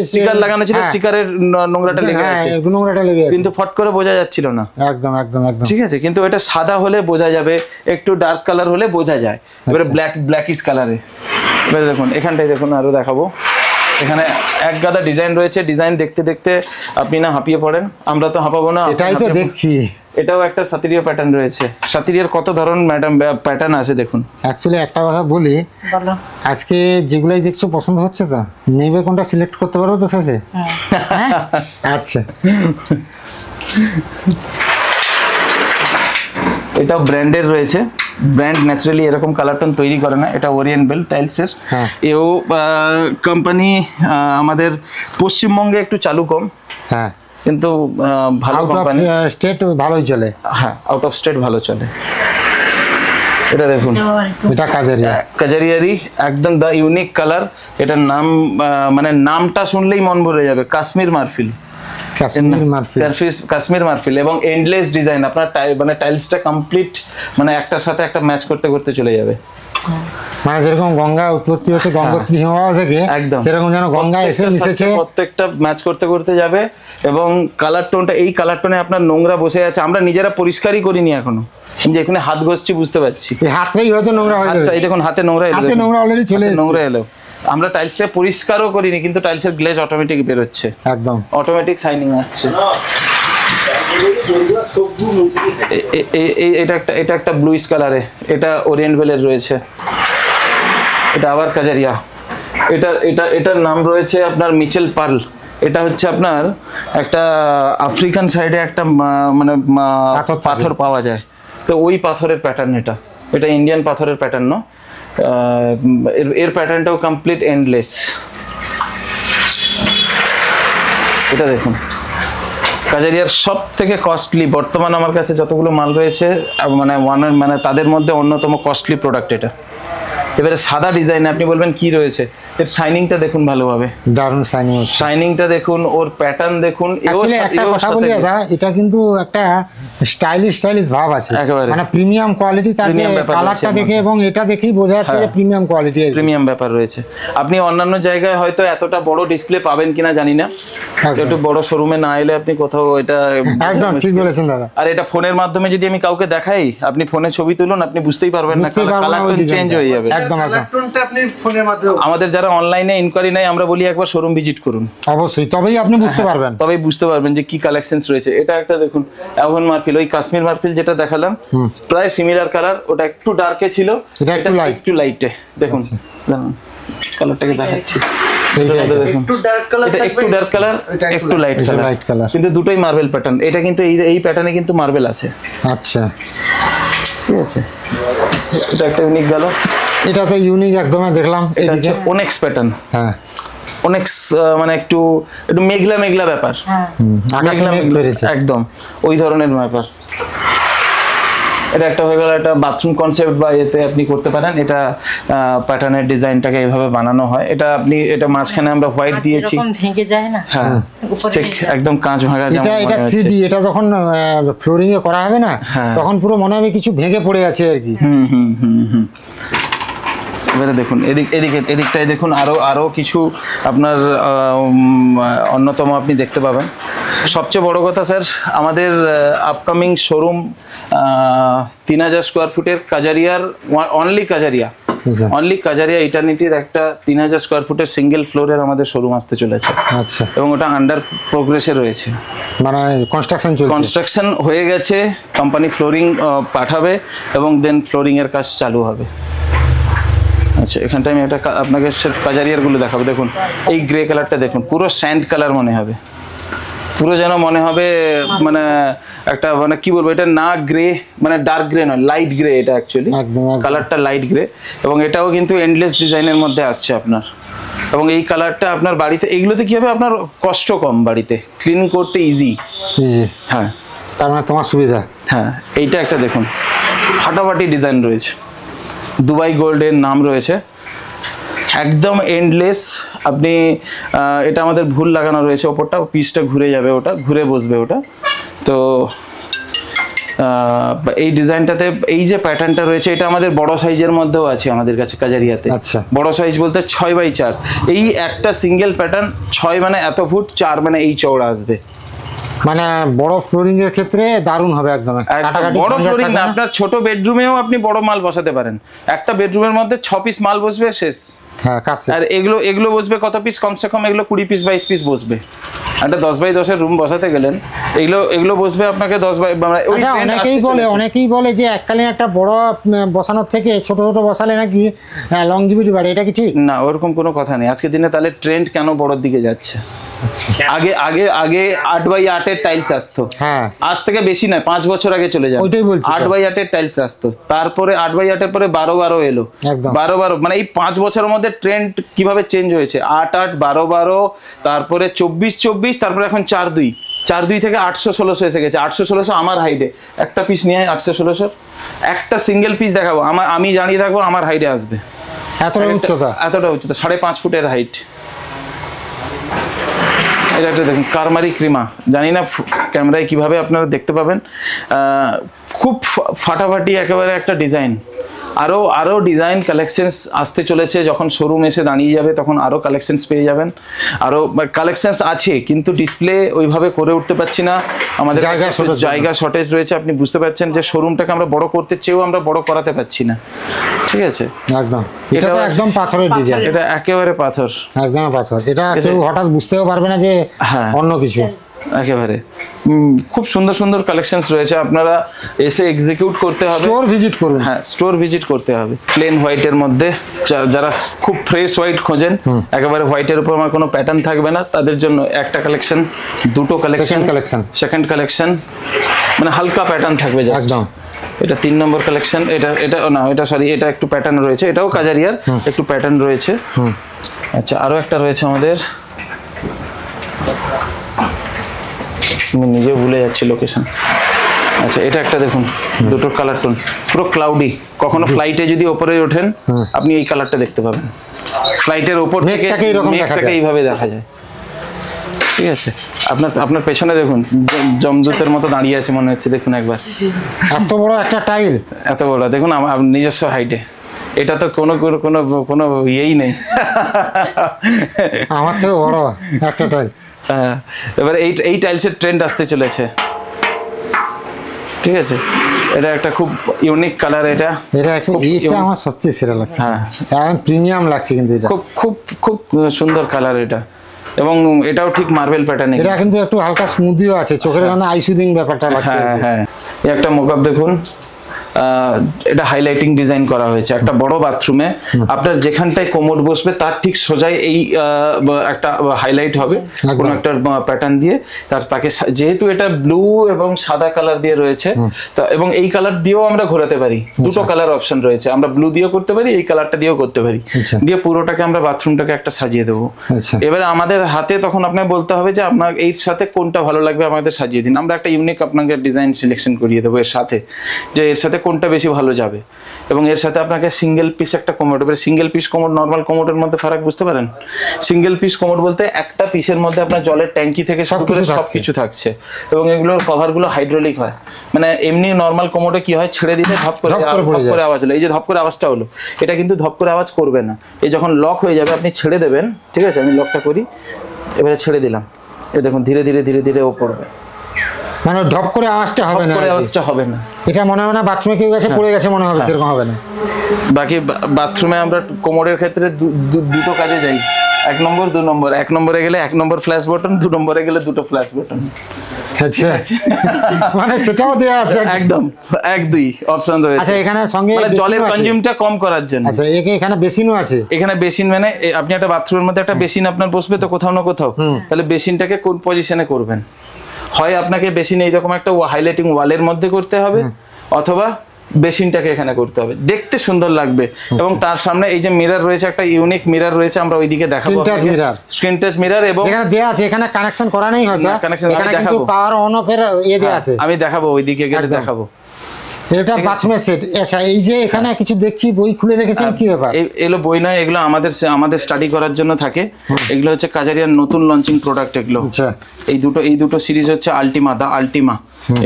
স্টিকার লাগানো ছিল, স্টিকারের নোংরাটা লেগে আছে, নোংরাটা লেগে আছে, কিন্তু ফট করে বোঝা যাচ্ছিল না। একদম একদম একদম, ঠিক আছে, কিন্তু এটা সাদা হলে বোঝা যাবে, একটু ডার্ক কালার হলে বোঝা যায়। এবারে ব্ল্যাকিশ কালারে, এবারে দেখুন এখানটায় দেখুন, আরো দেখাবো, এখানে এক গাদা ডিজাইন রয়েছে। ডিজাইন দেখতে দেখতে আপনি না হাঁপিয়ে পড়েন, আমরা তো হাঁপাবো না, এটাই তো দেখছি। এটাও একটা সাতেরিও প্যাটার্ন রয়েছে। সাতেরিয়ার কত ধরন ম্যাডাম প্যাটার্ন আছে দেখুন। অ্যাকচুয়ালি একটা কথা বলি, বলো। আজকে যেগুলাই দেখছো পছন্দ হচ্ছে তো, নেবে কোনটা সিলেক্ট করতে পারবো তো শেষে? হ্যাঁ? আচ্ছা, এটাও ব্র্যান্ডের রয়েছে, ব্র্যান্ড ন্যাচারালি এরকম কালার টোন তৈরি করে না, এটা ওরিয়েন্ট বেল টাইলসের। এও কোম্পানি আমাদের পশ্চিমবঙ্গে একটু চালু কম, হ্যাঁ কিন্তু ভালো আউট অফ কোম্পানি। স্টেট ভালোই চলে। হ্যাঁ, আউট অফ স্টেট ভালো চলে। এটা দেখুন, এটা কাজারিয়া, কাজারিয়ারি, একদম দা ইউনিক কালার। এটার নাম মানে নামটা শুনলেই মন ভরে যাবে, কাশ্মীর মার্ফিল। কাশ্মীর মার্ফিল, কাশ্মীর মার্ফিল এবং এন্ডলেস ডিজাইন। আপনার মানে টাইলসটা কমপ্লিট মানে একটার সাথে একটা ম্যাচ করতে করতে চলে যাবে। মানে যেরকম গঙ্গা উৎপত্তি হচ্ছে গঙ্গোত্রী হিমবাহ থেকে, একদম সেরকম যেন গঙ্গা এসে মিশেছে, প্রত্যেকটা ম্যাচ করতে করতে যাবে। এবং কালার টোনটা, এই কালার টোনে আপনার নোংরা বসে আছে, আমরা নিজেরা পরিষ্কারই করিনি এখনো, যে এখানে হাত ঘষছি বুঝতে পারছি, এই হাতটাই হয়তো নোংরা হয়ে যাবে। এই দেখুন হাতে নোংরা এলো, হাতে নোংরা অলরেডি চলে এসেছে, নোংরা এলো। আমরা টাইলসটা পরিষ্কারও করিনি, কিন্তু টাইলসের গ্লেজ অটোমেটিক বেরোচ্ছে, একদম অটোমেটিক শাইনিং আসছে। এটা একটা ব্লুইশ কালারে, এটা ওরিয়েন্ট বেলের রয়েছে, এটা আবার কাজারিয়া। এটার নাম রয়েছে আপনার মিচেল পার্ল। এটা হচ্ছে আপনার একটা আফ্রিকান সাইডে একটা মানে পাথর পাওয়া যায়, তো ওই পাথরের প্যাটার্ন। এটা ইন্ডিয়ান পাথরের প্যাটার্ন নয়, এর প্যাটার্নটাও কমপ্লিট এন্ডলেস। এটা দেখুন, কাজারিয়ার সব থেকে কস্টলি বর্তমান আমার কাছে যতগুলো মাল রয়েছে, মানে তাদের মধ্যে অন্যতম কস্টলি প্রোডাক্ট এটা। এবারে সাদা ডিজাইনে আপনি বলবেন কি রয়েছে, এর শাইনিংটা দেখুন ভালোভাবে, দারুণ শাইনিং, শাইনিংটা দেখুন, ওর প্যাটার্ন দেখুন। একটা কথা বলি দাদা, এটা কিন্তু একটা স্টাইলিশ ভাব আছে, একেবারে মানে প্রিমিয়াম কোয়ালিটি। তার যে কালারটা দেখে এবং এটা দেখেই বোঝা যাচ্ছে যে প্রিমিয়াম কোয়ালিটি, প্রিমিয়াম ব্যাপার রয়েছে। আপনি অন্যান্য জায়গায় হয়তো এতটা বড় ডিসপ্লে পাবেন কিনা জানি না, একটু বড় শোরুমে না এলে আপনি কোথাও এটা একদম ঠিক বলেছেন দাদা। আর এটা ফোনের মাধ্যমে যদি আমি কাউকে দেখাই, আপনি ফোনে ছবি তুলুন, আপনি বুঝতেই পারবেন না, কালার চেঞ্জ হয়ে যাবে। আমাদের যারা অনলাইনে ইনকোয়ারি নেয়, আমরা বলি একবার শোরুম ভিজিট করুন, অবশ্যই, তবেই আপনি বুঝতে পারবেন, তবেই বুঝতে পারবেন যে কি কালেকশনস রয়েছে। এটা একটা দেখুন অ্যাভন মার্ফিল, ওই কাশ্মীর মার্ফিল যেটা দেখালাম, প্রায় সিমিলার কালার। ওটা একটু ডার্কে ছিল, এটা একটু লাইটে। দেখুন কালারটাকে দেখাচ্ছি, একটু ডার্ক কালার, একটু লাইট কালার, কিন্তু দুটোই মার্বেল প্যাটার্ন। এটা কিন্তু এই প্যাটার্নে কিন্তু মার্বেল আছে। আচ্ছা, ঠিক আছে, এটা একটা ইউনিক গেল। এটা তো ইউনিক একদম দেখলাম। এটা হচ্ছে ওনেক্স প্যাটার্ন। হ্যাঁ, ওনেক্স মানে একটু মেঘলা মেঘলা ব্যাপার, একদম ওই ধরনের ব্যাপার। এটা একটা হয়ে গেল, একটা বাথরুম কনসেপ্ট বা এতে আপনি করতে পারেন। এটা প্যাটার্নের ডিজাইনটাকে এইভাবে বানানো হয়। এটা মাঝখানে আমরা হোয়াইট দিয়েছি, ভেঙে যায় না। হ্যাঁ, ঠিক একদম কাঁচ ভাঙা। এটা 3D, এটা যখন ফ্লোরিং এ করা হবে না, তখন পুরো মনে হবে কিছু ভেঙে পড়ে আছে আর কি। এবারে দেখুন এদিকটায় দেখুন, আরো কিছু আপনার অন্যতম আপনি দেখতে পাবেন। সবচেয়ে বড় কথা স্যার, আমাদের আপকামিং শোরুম 3000 স্কোয়ার ফুটের কাজারিয়ার, অনলি কাজারিয়া ইটার্নিটির একটা 3000 স্কোয়ার ফুটের সিঙ্গেল ফ্লোরের আমাদের শোরুম আসতে চলেছে। আচ্ছা, এবং ওটা আন্ডার প্রোগ্রেসে রয়েছে, মানে কনস্ট্রাকশন হয়ে গেছে। কোম্পানি ফ্লোরিং পাঠাবে এবং দেন ফ্লোরিং এর কাজ চালু হবে। আচ্ছা, এখানটা আমি একটা আপনাকে কাজারিয়ারগুলো দেখাবো। দেখুন এই গ্রে কালারটা দেখুন, পুরো স্যান্ড কালার মনে হবে, পুরো যেন মনে হবে মানে একটা মানে কি বলবো, এটা না গ্রে মানে ডার্ক গ্রে নয়, লাইট গ্রে। এটা অ্যাকচুয়ালি কালারটা লাইট গ্রে, এবং এটাও কিন্তু এন্ডলেস ডিজাইনের মধ্যে আসছে আপনার। এবং এই কালারটা আপনার বাড়িতে, এইগুলোতে কি হবে, আপনার কষ্ট কম, বাড়িতে ক্লিন করতে ইজি। হ্যাঁ, তার মানে তোমার সুবিধা। হ্যাঁ, এইটা একটা দেখুন ফাটাফাটি ডিজাইন রয়েছে, দুবাই গোল্ডের নাম রয়েছে, একদম এন্ডলেস। আপনি এটা আমাদের ভুল লাগানো রয়েছে ওপরটা, পিসটা ঘুরে যাবে, ওটা ঘুরে বসবে ওটা। তো এই ডিজাইনটাতে এই যে প্যাটার্নটা রয়েছে, এটা আমাদের বড় সাইজের মধ্যেও আছে আমাদের কাছে কাজারিয়াতে। বড় সাইজ বলতে 6x4। এই একটা সিঙ্গেল প্যাটার্ন 6 মানে এত ফুট, 4 মানে এই চওড়া আসবে। মানে বড় ফ্লোরিং এর ক্ষেত্রে দারুণ হবে একদম। বড় ফ্লোরিং না, আপনার ছোট বেডরুমেও আপনি বড় মাল বসাতে পারেন। একটা বেডরুমের মধ্যে 6 পিস মাল বসবে, শেষ। হ্যাঁ, কাছে। আর এগুলো বসবে কত পিস, কমসে কম এগুলো 20 পিস 22 পিস বসবে। একটা 10x10 এর রুম বসাতে গেলেন, এগুলো বসবে আপনাকে 10x। অনেকেই বলে যে এককালীন একটা বড় বসানোর থেকে ছোট ছোট বসালে নাকি লংজিভিটি বাড়ে, এটা কি ঠিক? না, ওরকম কোনো কথা নেই। আজকের দিনে তাহলে ট্রেন্ড কেন বড়র দিকে যাচ্ছে? আগে 8x8 এর টাইলস আসতো, হ্যাঁ, আজ থেকে বেশি নয় 5 বছর আগে চলে যাবে। 8x8 এর টাইলস আসতো, তারপরে 8x8 এর পরে 12x12 এলো। 12x12 মানে এই 5 বছরের মধ্যে ট্রেন্ড কিভাবে চেঞ্জ হয়েছে। 8x8, 12x12, তারপরে 24x24, তারপরে এখন 4x2। 4.2 থেকে 800-1600 এসে গেছে। 800-1600 আমার হাইটে একটা পিস নিয়ে 800-1600 একটা সিঙ্গেল পিস দেখাবো, আমি জানিয়ে থাকবো আমার হাইটে আসবে। এতটা উচ্চতা 5.5 ফুটের হাইট। এটা একটা দেখুন কারমারি ক্রিমা, জানি না ক্যামেরায় কিভাবে আপনারা দেখতে পাবেন, খুব ফাটাফাটি একেবারে একটা ডিজাইন। আরও ডিজাইন কালেকশনস আসতে চলেছে, যখন শোরুম এসে দাঁড়িয়ে যাবে তখন আরও কালেকশনস পেয়ে যাবেন। আরও কালেকশনস আছে কিন্তু ডিসপ্লে ওইভাবে করে উঠতে পারছি না, আমাদের জায়গা শর্টেজ রয়েছে। আপনি বুঝতে পারছেন যে শোরুমটাকে আমরা বড় করতে চেয়েও আমরা বড় করাতে পারছি না, ঠিক আছে। একদম এটা তো একদম পাথরের ডিজাইন, এটা একেবারে পাথর, একদম পাথর। এটা কেউ হঠাৎ বুঝতেও পারবে না যে অন্য কিছু, একেবারে খুব সুন্দর সুন্দর কালেকশনস রয়েছে। আপনারা এসে এক্সিকিউট করতে হবে, স্টোর ভিজিট করুন। হ্যাঁ, স্টোর ভিজিট করতে হবে। প্লেন হোয়াইটের মধ্যে যারা খুব ফ্রেশ হোয়াইট খোঁজেন, একেবারে হোয়াইটের উপর আমার কোনো প্যাটার্ন থাকবে না, তাদের জন্য একটা কালেকশন, দুটো কালেকশন, সেকেন্ড কালেকশন, মানে হালকা প্যাটার্ন থাকবে একদম। এটা 3 নম্বর কালেকশন। এটা সরি, এটা একটু প্যাটার্ন রয়েছে, এটাও কাজারিয়ার একটু প্যাটার্ন রয়েছে। আচ্ছা, আরো একটা রয়েছে আমাদের, আমি নিজে ভুলে যাচ্ছি লোকেশন। আচ্ছা, এটা একটা দেখুন, দুটো কালার টোন, পুরো ক্লাউডি। কখনো ফ্লাইটে যদি ওপরে ওঠেন আপনি এই কালারটা দেখতে পাবেন, ফ্লাইটের ওপর থেকে মেঘটাকে এইভাবে দেখা যায়, ঠিক আছে। আপনার পেছনে দেখুন জমজুতের মতো দাঁড়িয়ে আছে মনে হচ্ছে, দেখুন একবার, এত বড় একটা টাইল, এত বড় দেখুন নিজস্ব হাইটে। এটা তো কোনো ইয়েই নেই, আমার থেকে বড় একটা টাইল। হ্যাঁ, এবার এই টাইলসের ট্রেন্ড আসতে চলেছে, ঠিক আছে। এটা একটা খুব ইউনিক কালার, এটা আমার সবচেয়ে সেরা লাগছে। হ্যাঁ, প্রিমিয়াম লাগছে, কিন্তু এটা খুব খুব খুব সুন্দর কালার এটা, এবং এটাও ঠিক মার্বেল প্যাটার্নে। এটা কিন্তু একটু হালকা স্মুদিও আছে, চোখের কাছে আইসুদিং ব্যাপারটা লাগছে। হ্যাঁ হ্যাঁ, এই একটা মোকআপ দেখুন, এটা হাইলাইটিং ডিজাইন করা হয়েছে একটা বড় বাথরুমে। আপনার যেখানটায় কোমোড বসবে তার ঠিক সোজাই এই একটা হাইলাইট হবে কোনো একটা প্যাটার্ন দিয়ে। তাকে যেহেতু এটা ব্লু এবং সাদা কালার দিয়ে রয়েছে, এবং এই কালার দিয়েও আমরা ঘোরাতে পারি, দুটো কালার অপশন রয়েছে, আমরা ব্লু দিয়েও করতে পারি, এই কালারটা দিয়েও করতে পারি, দিয়ে পুরোটাকে আমরা বাথরুমটাকে একটা সাজিয়ে দেবো। এবারে আমাদের হাতে তখন আপনাকে বলতে হবে যে আপনার এর সাথে কোনটা ভালো লাগবে আমাদের সাজিয়ে দিন, আমরা একটা ইউনিক আপনাকে ডিজাইন সিলেকশন করিয়ে দেবো এর সাথে, যে এর সাথে কোনটা বেশি ভালো যাবে। এবং এর সাথে আপনাকে সিঙ্গেল পিস একটা কোমোড, এবার সিঙ্গেল পিস কোমোড নর্মাল কোমোডের মধ্যে ফারাক বুঝতে পারেন? সিঙ্গেল পিস কোমোড বলতে একটা পিসের মধ্যে আপনার জলের ট্যাঙ্কি থেকে শুরু করে সবকিছু থাকছে, এবং এগুলোর কভারগুলো হাইড্রোলিক হয়। মানে এমনি নর্মাল কোমোডে কি হয়, ছেড়ে দিলে ধপ করে আওয়াজ হলো, এই যে ধপ করে আওয়াজটা হলো, এটা কিন্তু ধপ করে আওয়াজ করবে না। এই যখন লক হয়ে যাবে আপনি ছেড়ে দেবেন, ঠিক আছে, আমি লকটা করি, এবারে ছেড়ে দিলাম, এই দেখুন ধীরে ধীরে ধীরে ধীরে ও পড়বে, মানে ঢপ করে আওয়াজটা হবে না, আওয়াজটা হবে না। এটা মনে হয় না বাথরুমে কেউ গেছে পড়ে গেছে মনে হবে, সেরকম হবে না। বাকি বাথরুমে আমরা কোমোডের ক্ষেত্রে দুটো কাজে যাই, 1 নম্বর 2 নম্বর। 1 নম্বরে গেলে 1 নম্বর ফ্ল্যাশ বাটন, 2 নম্বরে গেলে 2টো ফ্ল্যাশ বাটন। আচ্ছা, মানে সেটাও দেয়া আছে, একদম 1-2 অপশন রয়েছে। আচ্ছা, এখানে সঙ্গে জলের কনজিউমটা কম করার জন্য। আচ্ছা, এখানে বেসিনও আছে। এখানে বেসিন মানে আপনি একটা বাথরুমের মধ্যে একটা বেসিন আপনার বসবে তো কোথাও না কোথাও, তাহলে বেসিনটাকে কোন পজিশনে করবেন? হয় আপনাকে বেসিন এইরকম একটা হাইলাইটিং ওয়ালের মধ্যে করতে হবে, অথবা বেসিনটাকে এখানে করতে হবে, দেখতে সুন্দর লাগবে। এবং তার সামনে এই যে মিরর রয়েছে, একটা ইউনিক মিরর রয়েছে, আমরা ওইদিকে দেখাবো, স্ক্রিন টাচ মিরর। এবং এখানে দেয়া আছে, এখানে কানেকশন করা নেই হয়তো, এখানে কিন্তু পাওয়ার অন অফ এর দেয়া আছে, আমি দেখাবো, ওইদিকে গেলে দেখাবো। এটা বাথরুমের সেট। আচ্ছা, এই যে এখানে কিছু দেখছি বই খুলে রেখেছেন, কি ব্যাপার? এগুলো বই নয়, এগুলো আমাদের স্টাডি করার জন্য থাকে। এগুলো হচ্ছে কাজারিয়ার নতুন লঞ্চিং প্রোডাক্ট এগুলো। আচ্ছা, এই দুটো সিরিজ হচ্ছে আল্টিমা,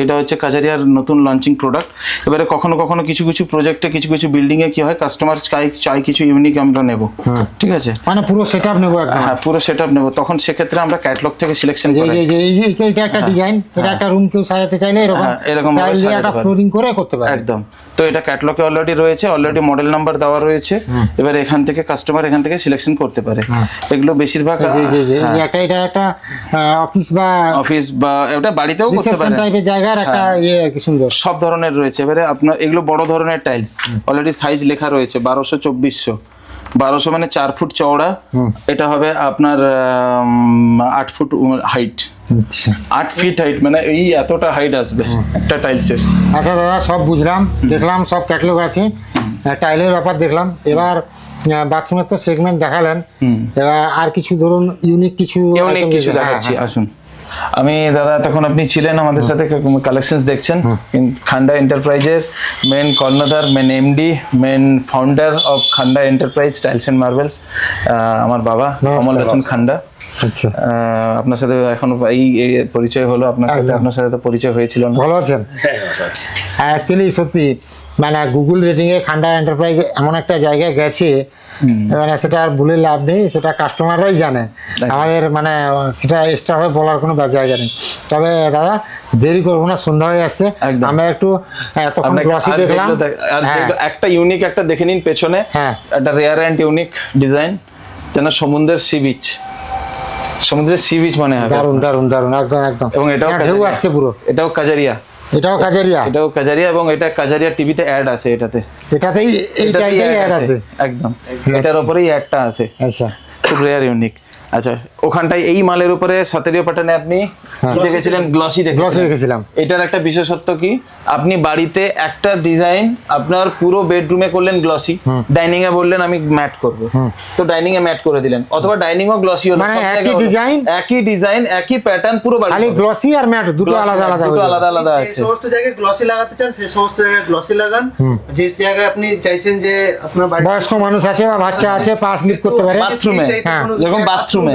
এটা হচ্ছে কাজারিয়ার নতুন লঞ্চিং প্রোডাক্ট। এবারে কখনো কখনো কিছু কিছু প্রজেক্টে কিছু বিল্ডিং এ কি হয়, কাস্টমার চাই কিছু ইউনিক আমরা নেব, ঠিক আছে, মানে পুরো সেটআপ নেব একদম। হ্যাঁ, পুরো সেটআপ নেব, তখন সেক্ষেত্রে আমরা ক্যাটালগ থেকে সিলেকশন করি। এই যে এটা একটা ডিজাইন, এটা একটা রুম কেউ সাজাতে চাইলে এরকম টাইল দিয়ে একটা ফ্লোরিং করে করতে পারে একদম। তো এটা ক্যাটালগে অলরেডি রয়েছে, অলরেডি মডেল নাম্বার দেওয়া রয়েছে। এবার এখান থেকে কাস্টমার এখান থেকে সিলেকশন করতে পারে। এগুলো বেশিরভাগ এটা একটা অফিস বা এটা বাড়িতেও করতে পারে, টাইপের জায়গার একটা আর কি সুন্দর, সব ধরনের রয়েছে। এবারে আপনার এগুলো বড় ধরনের টাইলস, অলরেডি সাইজ লেখা রয়েছে 1200-2400। 1200 মানে 4 ফুট চওড়া, এটা হবে আপনার 8 ফুট হাইট, 8 ফিট হাইট, মানে এই এতটা হাইট আসবে একটা টাইলসের। আচ্ছা দাদা, সব বুঝলাম, দেখলাম সব ক্যাটালগ আছে, টাইলের ব্যাপার দেখলাম। এবার বাথরুমের তো সেগমেন্ট দেখালেন, এবার আর কিছু ধরুন ইউনিক কিছু দেখাচ্ছি, আসুন। আমি দাদা তখন আপনি ছিলেন আমাদের সাথে কালেকশনস দেখছেন খান্ডা এন্টারপ্রাইজের মেন কর্ণধার, main MD, main founder of Khanda enterprise tiles and marbles, আমার বাবা কমল লোচন খান্ডা। আচ্ছা, আপনার সাথে এখন এই পরিচয় হলো, আপনার সাথে তো পরিচয় হয়েছিল না। ভালো আছেন? অ্যাকচুয়ালি সত্যি মানে গুগল রেটিং এ খান্ডা এন্টারপ্রাইজ এমন একটা জায়গায় গেছে, মানে সেটা আর বলে লাভ নেই, সেটা কাস্টমাররাই জানে, আমাদের মানে সেটা এক্সট্রা ভাবে বলার কোনো জায়গা নেই। তবে দাদা দেরি করবো না, সন্ধ্যা হয়ে আসছে, আমরা একটু এতক্ষণ গ্লসি দেখলাম। একটা ইউনিক একটা দেখে নিন পেছনে, একটা রেয়ার অ্যান্ড ইউনিক ডিজাইন, যেন সমুদ্রের সি বিচ, সমুদ্রের সি বিচ মনে হয়। দারুন দারুন দারুন, একদম একদম। এবং এটাও ঢেউ আসছে পুরো। এটাও কাজারিয়া, এটাও কাজারিয়া, এটাও কাজারিয়া, এবং এটা কাজারিয়া টিভিতে অ্যাড আছে, এটাতেই এই টাইপের অ্যাড আছে একদম, এটার উপরেই অ্যাডটা আছে। আচ্ছা, খুব রেয়ার ইউনিক। আচ্ছা, ওখানটায় এই মালের উপরে সাতেরিয়া প্যাটার্নে আপনি দেখেছিলেন গ্লসি দেখেছিলাম। এটার একটা বিশেষত্ব কি, আপনি বাড়িতে একটা ডিজাইন আপনার পুরো বেডরুমে করলেন গ্লসি, ডাইনিং এ বললেন আমি ম্যাট করব, তো ডাইনিং এ ম্যাট করে দিলেন, অথবা ডাইনিং ও গ্লসি হলো, মানে একই ডিজাইন একই প্যাটার্ন পুরো বাড়ি, খালি গ্লসি আর ম্যাট দুটো আলাদা আলাদা আছে। যে সমস্ত জায়গায় গ্লসি লাগাতে চান সেই সমস্ত জায়গায় গ্লসি লাগান, যে জায়গায় আপনি চাইছেন যে আপনার বাড়িতে বয়স্ক মানুষ আছে বা বাচ্চা আছে পা স্লিপ করতে পারে, বাথরুমে, যেরকম বাথরুমে,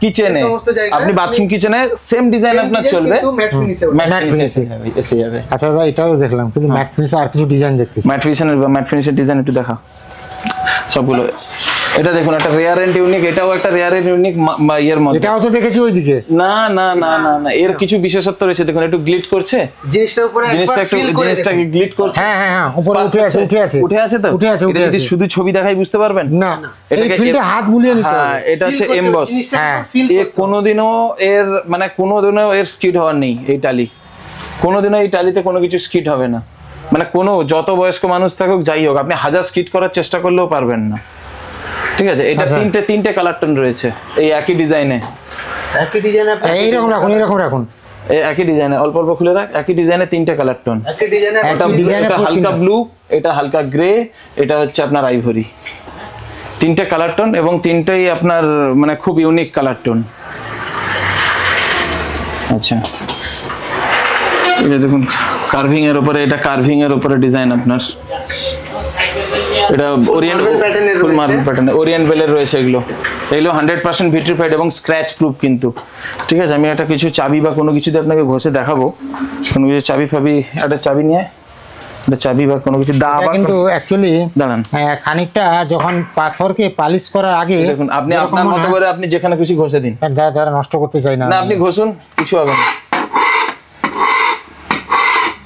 কিচেনে, আপনি বাথরুম কিচেনে সেম ডিজাইন আপনার চলবে, ম্যাট ফিনিশে এসে যাবে। আচ্ছা দাদা এটাও দেখলাম, কিন্তু ম্যাট ফিনিশে আর কিছু ডিজাইন দেখতেছি। ম্যাট ফিনিশের ডিজাইন একটু দেখা সবগুলো। এটা দেখুন একটা রেয়ার এন্ড ইউনিক, এটাও একটা রেয়ার এন্ড ইউনিক এর মধ্যে। এটাও তো দেখেছি ওইদিকে। না না না না না, এর কিছু বিশেষত্ব রয়েছে, দেখুন একটু গ্লিট করছে জিনিসটার উপরে একবার ফিল করে, জিনিসটাকে গ্লিট করছে। হ্যাঁ হ্যাঁ হ্যাঁ, উপরে উঠে আছে তো, উঠে আছে। যদি শুধু ছবি দেখাই বুঝতে পারবেন না, এটাকে ফিলটা হাত বুলিয়ে নিতে হবে। হ্যাঁ, এটা হচ্ছে এমবস। হ্যাঁ, এর কোনোদিনও এর স্কিড হওয়ার নেই, এই টালি কোনোদিনও, এই টালিতে কোনো কিছু স্কিড হবে না, মানে কোনো যত বয়স্ক মানুষ থাকুক যাই হোক, আপনি হাজার স্কিড করার চেষ্টা করলেও পারবেন না। ঠিক আছে, এটা তিনটে কালার টোন রয়েছে এই একই ডিজাইনে, এইরকম রাখুন একই ডিজাইনে, অল্প অল্প খুলে রাখ, একই ডিজাইনে তিনটে কালার টোন, এটা হালকা ব্লু, এটা হালকা গ্রে, এটা হচ্ছে আপনার আইভরি, তিনটে কালার টোন, এবং তিনটেই আপনার মানে খুব ইউনিক কালার টোন। আচ্ছা, এটা দেখুন কার্ভিং এর উপরে, এটা কার্ভিং এর উপরে ডিজাইন আপনার, এটা ওরিয়েন্ট ফুল মার্বেল প্যাটার্ন, ওরিয়েন্ট বেলের রয়েছে এগুলো 100% ভিট্রিফাইড এবং স্ক্র্যাচ প্রুফ কিন্তু। ঠিক আছে, আমি একটা কিছু চাবি বা কোনো কিছুতে আপনাকে ঘষে দেখাবো, কোনো কিছু চাবি ফাবি, একটা চাবি নিয়ে, একটা চাবি বা কোনো কিছু কিন্তু অ্যাকচুয়ালি দাঁড়ান, খানিকটা যখন পাথরকে পালিশ করার আগে দেখুন, আপনি আপনার মতো করে আপনি যেখানে খুশি ঘষে দিন, দাদা নষ্ট করতে চাই না, আপনি ঘষুন, কিছু হবে না।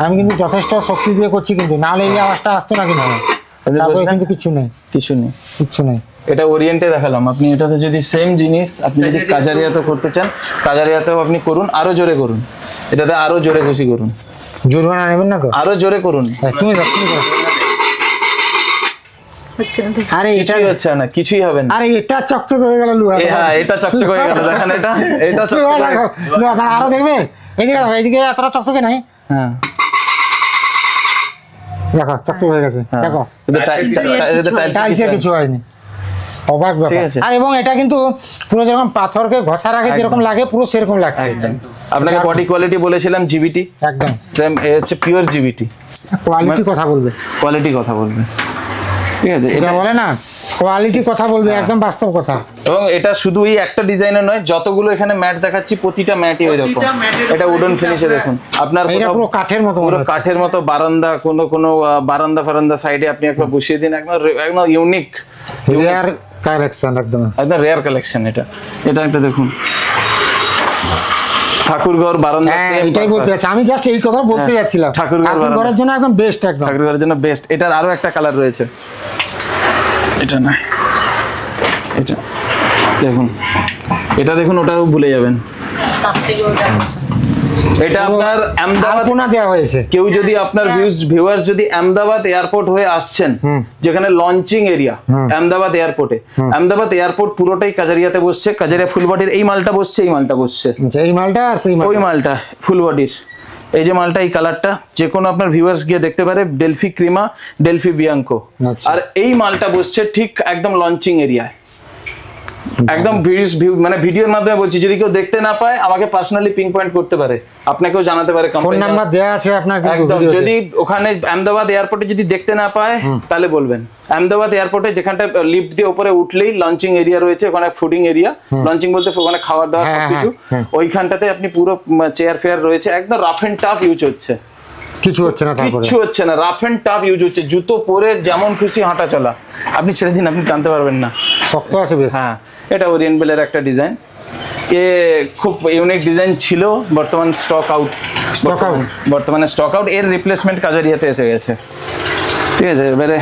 আমি কিন্তু যথেষ্ট শক্তি দিয়ে করছি, কিন্তু নাহলে এই আওয়াজটা আসতো না, কিন্তু কিন্তু কিছু নেই। এটা ওরিয়েন্টে দেখালাম, আপনি এটাতে যদি সেম জিনিস আপনি যদি কাজারিয়াতে করতে চান, কাজারিয়াতেও আপনি করুন, আরো জোরে করুন, এটাতে আরো জোরে খুশি করুন, জোরমানা নেবেন না তো, আরো জোরে করুন, তুমি আরে এটা হচ্ছে না, কিছুই হবে না। আরে এটা চকচক হয়ে গেল, হ্যাঁ এটা চকচক হয়ে গেল, দেখেন এটা চকচক, আরো দেখবে এইদিকে এতটা চকচকে নাই। হ্যাঁ দেখো চকচক হয়ে গেছে, দেখো টাইলসে কিছু হয়নি, অবাক ব্যাপার। আর এবং এটা কিন্তু পুরো যেরকম পাথরকে ঘষার আগে যেরকম লাগে পুরো সেরকম লাগছে একদম। আপনাকে বডি কোয়ালিটি বলেছিলাম জিবিটি, একদম সেম হচ্ছে পিওর জিবিটি, কোয়ালিটি কথা বলবে, ঠিক আছে, এটা বলে না কোয়ালিটি কথা বলবে, একদম বাস্তব কথা। এবং এটা শুধু এই একটা ডিজাইনের নয়, যতগুলো এখানে ম্যাট দেখাচ্ছি প্রতিটা ম্যাটই ওইরকম, এটা উডেন ফিনিশে দেখুন, আপনার পুরো কাঠের মতো বারান্দা, কোনো বারান্দা সাইডে আপনি একবার বসিয়ে দিন, একদম ইউনিক রেয়ার কালেকশন, একদম রেয়ার কালেকশন। এটা একটা দেখুন, ঠাকুরঘর বারান্দা, এটাই বলতে যাচ্ছি আমি, জাস্ট এই কথা বলতে যাচ্ছিলাম, ঠাকুরঘরের জন্য একদম বেস্ট, একদম ঠাকুরঘরের জন্য বেস্ট। এটার আরো একটা কালার রয়েছে, এটা না, এটা দেখুন, এটা দেখুন, ওটাও ভুলে যাবেন। এটা আপনার আহমেদাবাদ দেওয়া হয়েছে, কেউ যদি আপনার ভিউয়ার্স যদি আহমেদাবাদ এয়ারপোর্ট হয়ে আসছেন, যেখানে লঞ্চিং এরিয়া আহমেদাবাদ এয়ারপোর্টে, আহমেদাবাদ এয়ারপোর্ট পুরোটাই কাজারিয়াতে বসছে, কাজারিয়া ফুল বডির এই মালটা বসছে, এই মালটা ওই মালটা ফুল বডির, এই যে মালটা, এই কালারটা যে কোনো আপনার ভিউয়ার্স গিয়ে দেখতে পারে, ডেলফি ক্রিমা, ডেলফি বিয়াঙ্কো, আর এই মালটা বসছে ঠিক একদম লঞ্চিং এরিয়ায়, একদম মানে ভিডিওর মাধ্যমে বলছি, যদি কেউ দেখতে না পায় আমাকে পার্সোনালি পিং পয়েন্ট করতে পারে, আপনাকেও জানাতে পারে। ফোন নাম্বার দেওয়া আছে আপনার কিন্তু একদম। ভিডিওতে। যদি ওখানে আহমেদাবাদ এয়ারপোর্টে যদি দেখতে না পায় তাহলে বলবেন। আহমেদাবাদ এয়ারপোর্টে যেখানটা লিফট দিয়ে উপরে উঠলেই লঞ্চিং এরিয়া রয়েছে, ওখানে ফুডিং এরিয়া, লঞ্চিং বলতে ওখানে খাবার দাবার সবকিছু, ওইখানটাতে আপনি পুরো চেয়ার ফেয়ার রয়েছে, একদম রাফ এন্ড টাফ ইউজ হচ্ছে, কিছু হচ্ছে না, তারপরে কিছু হচ্ছে না, রাফ এন্ড টাফ ইউজ হচ্ছে, জুতো পরে যেমন খুশি হাঁটা চলা, আপনি ছেড়ে দিন আপনি টানতে পারবেন না, শক্ত আছে বেশ। হ্যাঁ, এটা ওরিয়েন্ট বেলের একটা ডিজাইন, এ খুব ইউনিক ডিজাইন ছিল, বর্তমান স্টক আউট, বর্তমানে স্টক আউট, এর রিপ্লেসমেন্ট কাজারিয়াতে এসে গেছে। ঠিক আছে, এবারে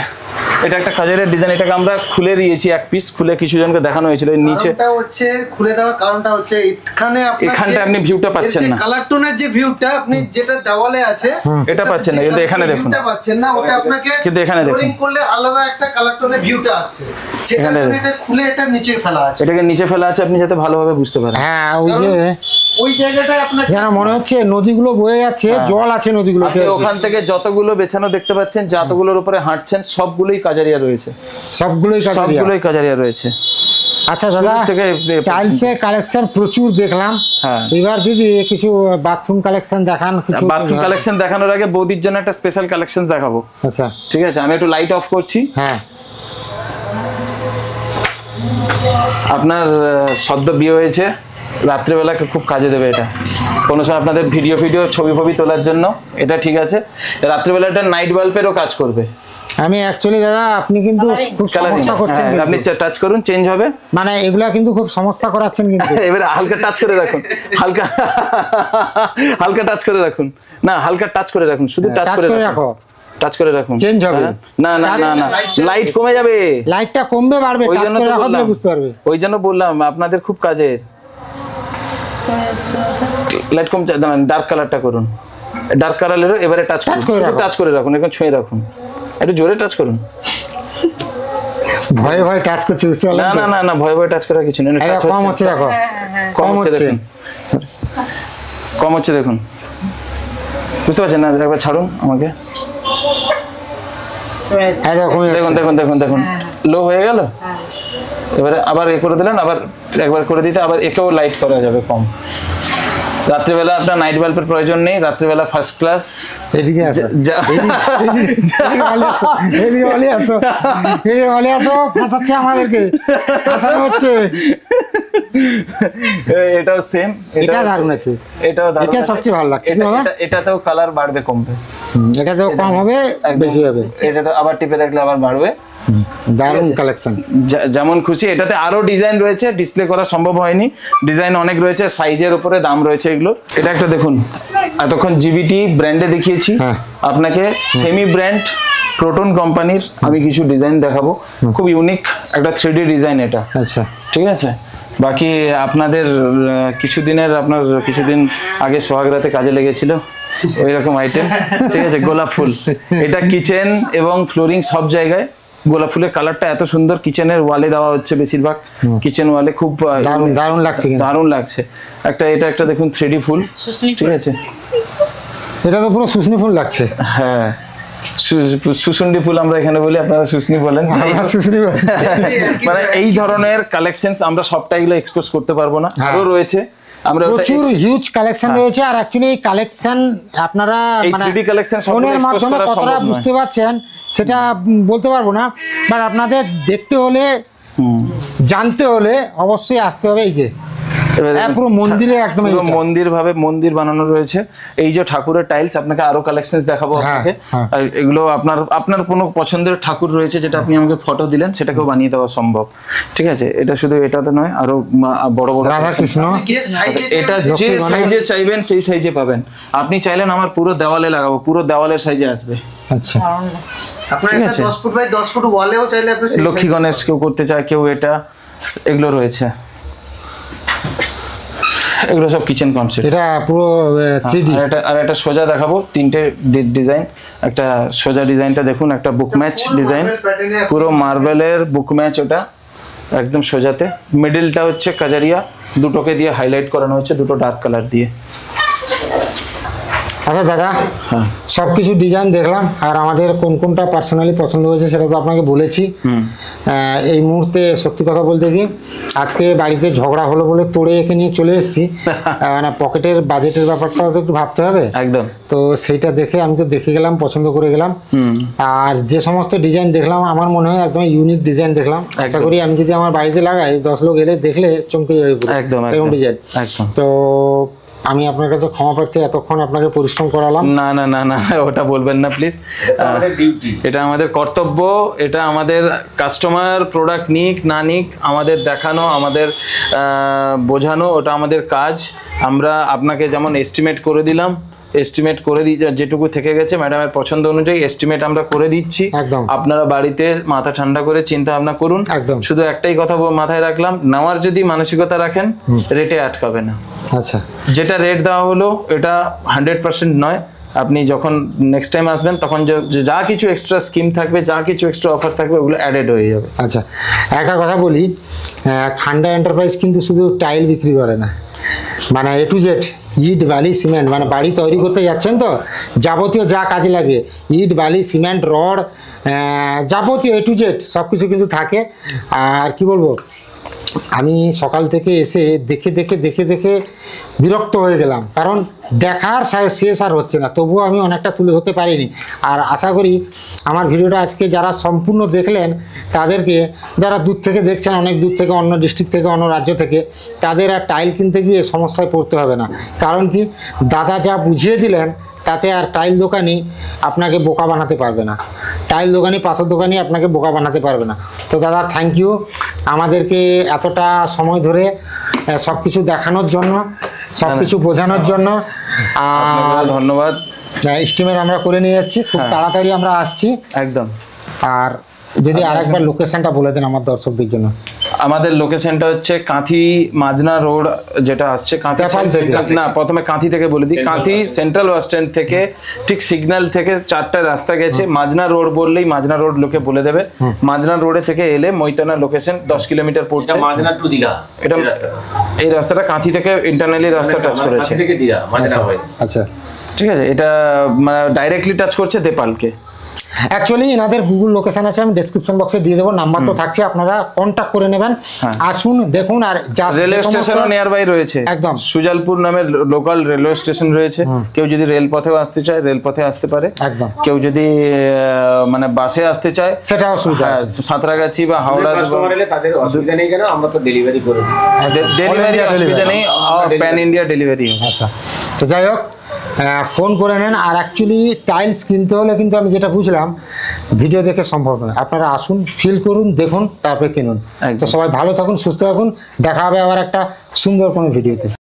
এটা একটা কাজারিয়ার ডিজাইন, এটাকে আমরা খুলে দিয়েছি এক পিস, খুলে কিছু জনকে দেখানো হয়েছিল। এর নিচে কারণটা হচ্ছে খুলে দেওয়ার কারণটা হচ্ছে এখানটা আপনি ভিউটা পাচ্ছেন না, কালার টোনের যে ভিউটা আপনি যেটা দেওয়ালে আছে এটা পাচ্ছেন না, কিন্তু এখানে দেখুন, ভিউটা পাচ্ছেন না, ওটা আপনাকে কিন্তু এখানে দেখুন ফ্লোরিং করলে আলাদা একটা কালার টোনের ভিউটা আসছে, সেটা এটা খুলে এটা নিচে ফেলা আছে, এটাকে নিচে ফেলা আছে, আপনি যাতে ভালোভাবে বুঝতে পারেন। হ্যাঁ, ওই যে ওই জায়গাটায় আপনার যেন মনে হচ্ছে নদীগুলো বয়ে যাচ্ছে, জল আছে নদীগুলোতে। আপনি ওখান থেকে যতগুলো বেছানো দেখতে পাচ্ছেন, যতগুলোর উপরে হাঁটছেন, সবগুলোই কাজারিয়া রয়েছে, সবগুলোই কাজারিয়া রয়েছে। আচ্ছা দাদা, টাইলসের কালেকশন প্রচুর দেখলাম, হ্যাঁ, এবার যদি কিছু বাথরুম কালেকশন দেখান। কিছু বাথরুম কালেকশন দেখানোর আগে বৌদির জন্য একটা স্পেশাল কালেকশন দেখাবো। আচ্ছা ঠিক আছে, আমি একটু লাইট অফ করছি। হ্যাঁ, আপনার সদ্য বিয়ে হয়েছে, রাত্রেবেলা খুব কাজে দেবে এটা, কোনো সময় আপনাদের ভিডিও ছবি তোলার জন্য এটা ঠিক আছে। রাত্রেবেলা এটা নাইট বাল্বেরও কাজ করবে। আমি অ্যাকচুয়ালি দাদা, আপনি কিন্তু খুব সমস্যা করছেন, আপনি টাচ করুন, চেঞ্জ হবে, মানে এগুলা কিন্তু খুব সমস্যা করাচ্ছেন কিন্তু। এবারে হালকা টাচ করে রাখুন, হালকা টাচ করে রাখুন, না হালকা টাচ করে রাখুন, শুধু টাচ করে রাখো, টাচ করে রাখুন, চেঞ্জ হবে। না না না না, লাইট কমে যাবে, লাইটটা কমবে বাড়বে, টাচ করে রাখো তাহলে বুঝতে পারবে। ওই জন্য বললাম আপনাদের খুব কাজের। লাইট কম, ডার্ক কালারটা করুন, ডার্ক কালারেরও এবারে টাচ করে রাখুন, এখন ছুঁয়ে রাখুন, একটু জোরে টাচ করুন, ভয়ে টাচ করছে, বুঝতে পারলেন? না না না, ভয়ে টাচ করার কিছু নেই, কম হচ্ছে দেখো, কম হচ্ছে, কম হচ্ছে দেখুন, বুঝতে পারছেন না? একবার ছাড়ুন আমাকে, দেখুন দেখুন দেখুন দেখুন, লো হয়ে গেল, এবারে আবার এ করে দিলেন, আবার একবার করে দিতে, আবার একেও লাইট করা যাবে কম। রাত্রিবেলা আপনার নাইট বাল্বের প্রয়োজন নেই, রাত্রিবেলা ফার্স্ট ক্লাস। এদিকে আসো, ফাঁসাচ্ছে আমাদেরকে, ফাঁসানো হচ্ছে। এটাও সেম, এটা দারুণ আছে, এটাও দারুণ, এটা সবচেয়ে ভালো লাগছে। এটাতেও কালার বাড়বে কমবে, এটাতেও কম হবে বেশি হবে, এটাতে আবার টিপে রাখলে আবার বাড়বে। দারুণ কালেকশন, যেমন খুশি। এটাতে আরো ডিজাইন রয়েছে, ডিসপ্লে করা সম্ভব হয়নি, ডিজাইন অনেক রয়েছে, সাইজের উপরে দাম রয়েছে এগুলোর। এটা একটা দেখুন, এতক্ষণ জিবিটি ব্র্যান্ডে দেখিয়েছি, আপনাকে সেমি ব্র্যান্ড প্রোটন কোম্পানির আমি কিছু ডিজাইন দেখাবো, খুব ইউনিক একটা 3D ডিজাইন এটা। আচ্ছা ঠিক আছে, বাকি আপনাদের কিছুদিন আগে সোহাগরাতে কাজে লেগেছিল ওই রকম আইটেম। ঠিক আছে, গোলাপ ফুল, এটা কিচেন এবং ফ্লোরিং সব জায়গায় গোলাপ ফুলের কালারটা এত সুন্দর, কিচেনের ওয়ালে দেওয়া হচ্ছে বেশিরভাগ, কিচেন ওয়ালে খুব দারুণ লাগছে, দারুণ লাগছে। এটা একটা দেখুন 3D ফুল, ঠিক আছে, এটা তো পুরো শুশনি ফুল লাগছে। হ্যাঁ, সুসুন্ডি ফুল আমরা এখানে বলি, আপনারা শুশনি বলেন। মানে এই ধরনের কালেকশনস আমরা সবটা এগুলো এক্সপোজ করতে পারবো না, আরো রয়েছে, আমরা প্রচুর হিউজ কালেকশন রয়েছে। আর অ্যাকচুয়ালি এই কালেকশন আপনারা মানে 3D কালেকশন ফোনের মাধ্যমে কতটা বুঝতে পারছেন সেটা বলতে পারবো না, বাট আপনাদের দেখতে হলে, জানতে হলে অবশ্যই আসতে হবে। এই যে পুরো মন্দিরের একদম মন্দির ভাবে মন্দির বানানো রয়েছে, এই যে ঠাকুরের টাইলস, আপনাকে আরো কালেকশনস দেখাবো আপনাকে। আর এগুলো আপনার কোনো পছন্দের ঠাকুর রয়েছে যেটা আপনি আমাকে ফটো দিলেন, সেটাকেও বানিয়ে দেওয়া সম্ভব। ঠিক আছে, এটা শুধু এটাতে নয়, আরো বড় বড় রাধা কৃষ্ণ, এটা যে সাইজে চাইবেন সেই সাইজে পাবেন। আপনি চাইলেন আমার পুরো দেওয়ালে লাগাবো, পুরো দেওয়ালের সাইজে আসবে। আচ্ছা, আপনার এটা 10 ফুট বাই 10 ফুট ওয়ালেও চাইলে আপনি লক্ষ্মী গণেশ কেউ করতে চায়, কেউ এটা, এগুলো রয়েছে, এগুলো সব কিচেন কনসেপ্ট। এটা পুরো 3D। আর এটা সোজা দেখাবো, তিনটে ডিজাইন। একটা সোজা ডিজাইনটা দেখুন, একটা বুক ম্যাচ ডিজাইন, পুরো মার্বেলের বুক ম্যাচ, ওটা একদম সোজাতে। মিডলটা হচ্ছে কাজারিয়া, দুটোকে দিয়ে হাইলাইট করানো হচ্ছে, দুটো ডার্ক কালার দিয়ে। আচ্ছা দাদা, সব কিছু ডিজাইন দেখলাম, আর আমাদের কোন কোনটা পার্সোনালি পছন্দ হয়েছে সেটা তো আপনাকে বলেছি। এই মুহূর্তে সত্যি কথা বলতে কি, আজকে বাড়িতে ঝগড়া হলো বলে তোড়ে একে নিয়ে চলে এসেছি। মানে পকেটের বাজেটের ব্যাপারটাও তো একটু ভাবতে হবে। একদম। তো সেইটা দেখে আমি তো দেখে গেলাম, পছন্দ করে গেলাম। আর যে সমস্ত ডিজাইন দেখলাম আমার মনে হয় একদম ইউনিক ডিজাইন দেখলাম। আশা করি আমি যদি আমার বাড়িতে লাগাই 10 লোক এলে দেখলে চমকে যাবে পুরো। একদম এরকম ডিজাইন। একদম। তো আমি আপনার কাছে ক্ষমা প্রার্থী, এতক্ষণ আপনাকে পরিশ্রম করালাম। না না না না, ওটা বলবেন না প্লিজ। এটা আমাদের কর্তব্য, এটা আমাদের কাস্টমার প্রোডাক্ট নিক না নিক, আমাদের দেখানো, আমাদের বোঝানো, ওটা আমাদের কাজ। আমরা আপনাকে যেমন এস্টিমেট করে দিলাম, এস্টিমেট করে যেটুকু থেকে গেছে ম্যাডামের পছন্দ অনুযায়ী এস্টিমেট আমরা করে দিচ্ছি। একদম। আপনারা বাড়িতে মাথা ঠান্ডা করে চিন্তা ভাবনা করুন। একদম। শুধু একটাই কথা মাথায় রাখলাম, নেওয়ার যদি মানসিকতা রাখেন রেটে আটকাবে না। আচ্ছা, যেটা রেট দেওয়া হলো এটা 100% নয়। আপনি যখন নেক্সট টাইম আসবেন তখন যা কিছু এক্সট্রা স্কিম থাকবে, যা কিছু এক্সট্রা অফার থাকবে, ওগুলো অ্যাডেড হয়ে যাবে। আচ্ছা, একটা কথা বলি, খান্ডা এন্টারপ্রাইজ কিন্তু শুধু টাইল বিক্রি করে না, মানে এ টু জেড ইট বালি সিমেন্ট, মানে বাড়ি তৈরি করতে যাচ্ছেন তো যাবতীয় যা কাজে লাগে ইট বালি সিমেন্ট রড যাবতীয় এ টু জেড সব কিছু কিন্তু থাকে। আর কি বলবো, আমি সকাল থেকে এসে দেখে দেখে দেখে দেখে বিরক্ত হয়ে গেলাম, কারণ দেখার শেষ আর হচ্ছে না, তবুও আমি অনেকটা তুলে ধরতে পারিনি। আর আশা করি আমার ভিডিওটা আজকে যারা সম্পূর্ণ দেখলেন তাদেরকে, যারা দূর থেকে দেখছেন, অনেক দূর থেকে, অন্য ডিস্ট্রিক্ট থেকে, অন্য রাজ্য থেকে, তাদের আর টাইল কিনতে গিয়ে সমস্যায় পড়তে হবে না। কারণ কি, দাদা যা বুঝিয়ে দিলেন তাতে আর টাইল দোকানি আপনাকে বোকা বানাতে পারবে না, টাইল দোকানি পাথর দোকানি আপনাকে বোকা বানাতে পারবে না। তো দাদা থ্যাংক ইউ আমাদেরকে এতটা সময় ধরে সব কিছু দেখানোর জন্য, সব কিছু বোঝানোর জন্য। আর ধন্যবাদ। এস্টিমেট আমরা করে নিয়ে যাচ্ছি, খুব তাড়াতাড়ি আমরা আসছি একদম। আর যদি আরেকবার লোকেশনটা বলে দেন আমার দর্শকদের জন্য। আমাদের লোকেশনটা হচ্ছে কাঁথি মাজনা রোড, যেটা আসছে কাঁথি না, প্রথমে কাঁথি থেকে বলে দিই। কাঁথি সেন্ট্রাল বাস স্ট্যান্ড থেকে ঠিক সিগন্যাল থেকে 4টা রাস্তা গেছে, মাজনা রোড বললেই মাজনা রোড লোকে বলে দেবে। মাজনা রোডে থেকে এলে মৈতানা লোকেশন 10 কিলোমিটার পড়ছে। মাজনা টু দীঘা, এটা এই রাস্তাটা কাঁথি থেকে ইন্টারনালি রাস্তা টাচ করেছে। থেকে দীঘা মাজনা হয়। আচ্ছা ঠিক আছে, এটা মানে ডাইরেক্টলি টাচ করছে দেপালকে। অ্যাকচুয়ালি এনাদের গুগল লোকেশন আছে, আমি ডেসক্রিপশন বক্সে দিয়ে দেবো, নাম্বার তো থাকছে, আপনারা কন্ট্যাক্ট করে নেবেন। আসুন দেখুন। আর রেলওয়ে স্টেশনও নিয়ার বাই রয়েছে, একদম সুজালপুর নামের লোকাল রেলওয়ে স্টেশন রয়েছে। কেউ যদি রেলপথেও আসতে চায় রেলপথে আসতে পারে, একদম। কেউ যদি মানে বাসে আসতে চায় সেটা অসুবিধা, সাঁতরাগাছি বা হাওড়া তাদের অসুবিধা নেই, কেন আমরা তো ডেলিভারি করে দিই। ডেলিভারি অসুবিধা নেই, প্যান ইন্ডিয়া ডেলিভারি। আচ্ছা, তো যাই হোক ফোন করে নেন। আর অ্যাকচুয়ালি টাইলস কিনতে হলে কিন্তু আমি যেটা বুঝলাম ভিডিও দেখে সম্ভব নয়, আপনারা আসুন, ফিল করুন, দেখুন, তারপরে কিনুন। তো সবাই ভালো থাকুন, সুস্থ থাকুন, দেখা হবে আবার একটা সুন্দর কোনো ভিডিওতে।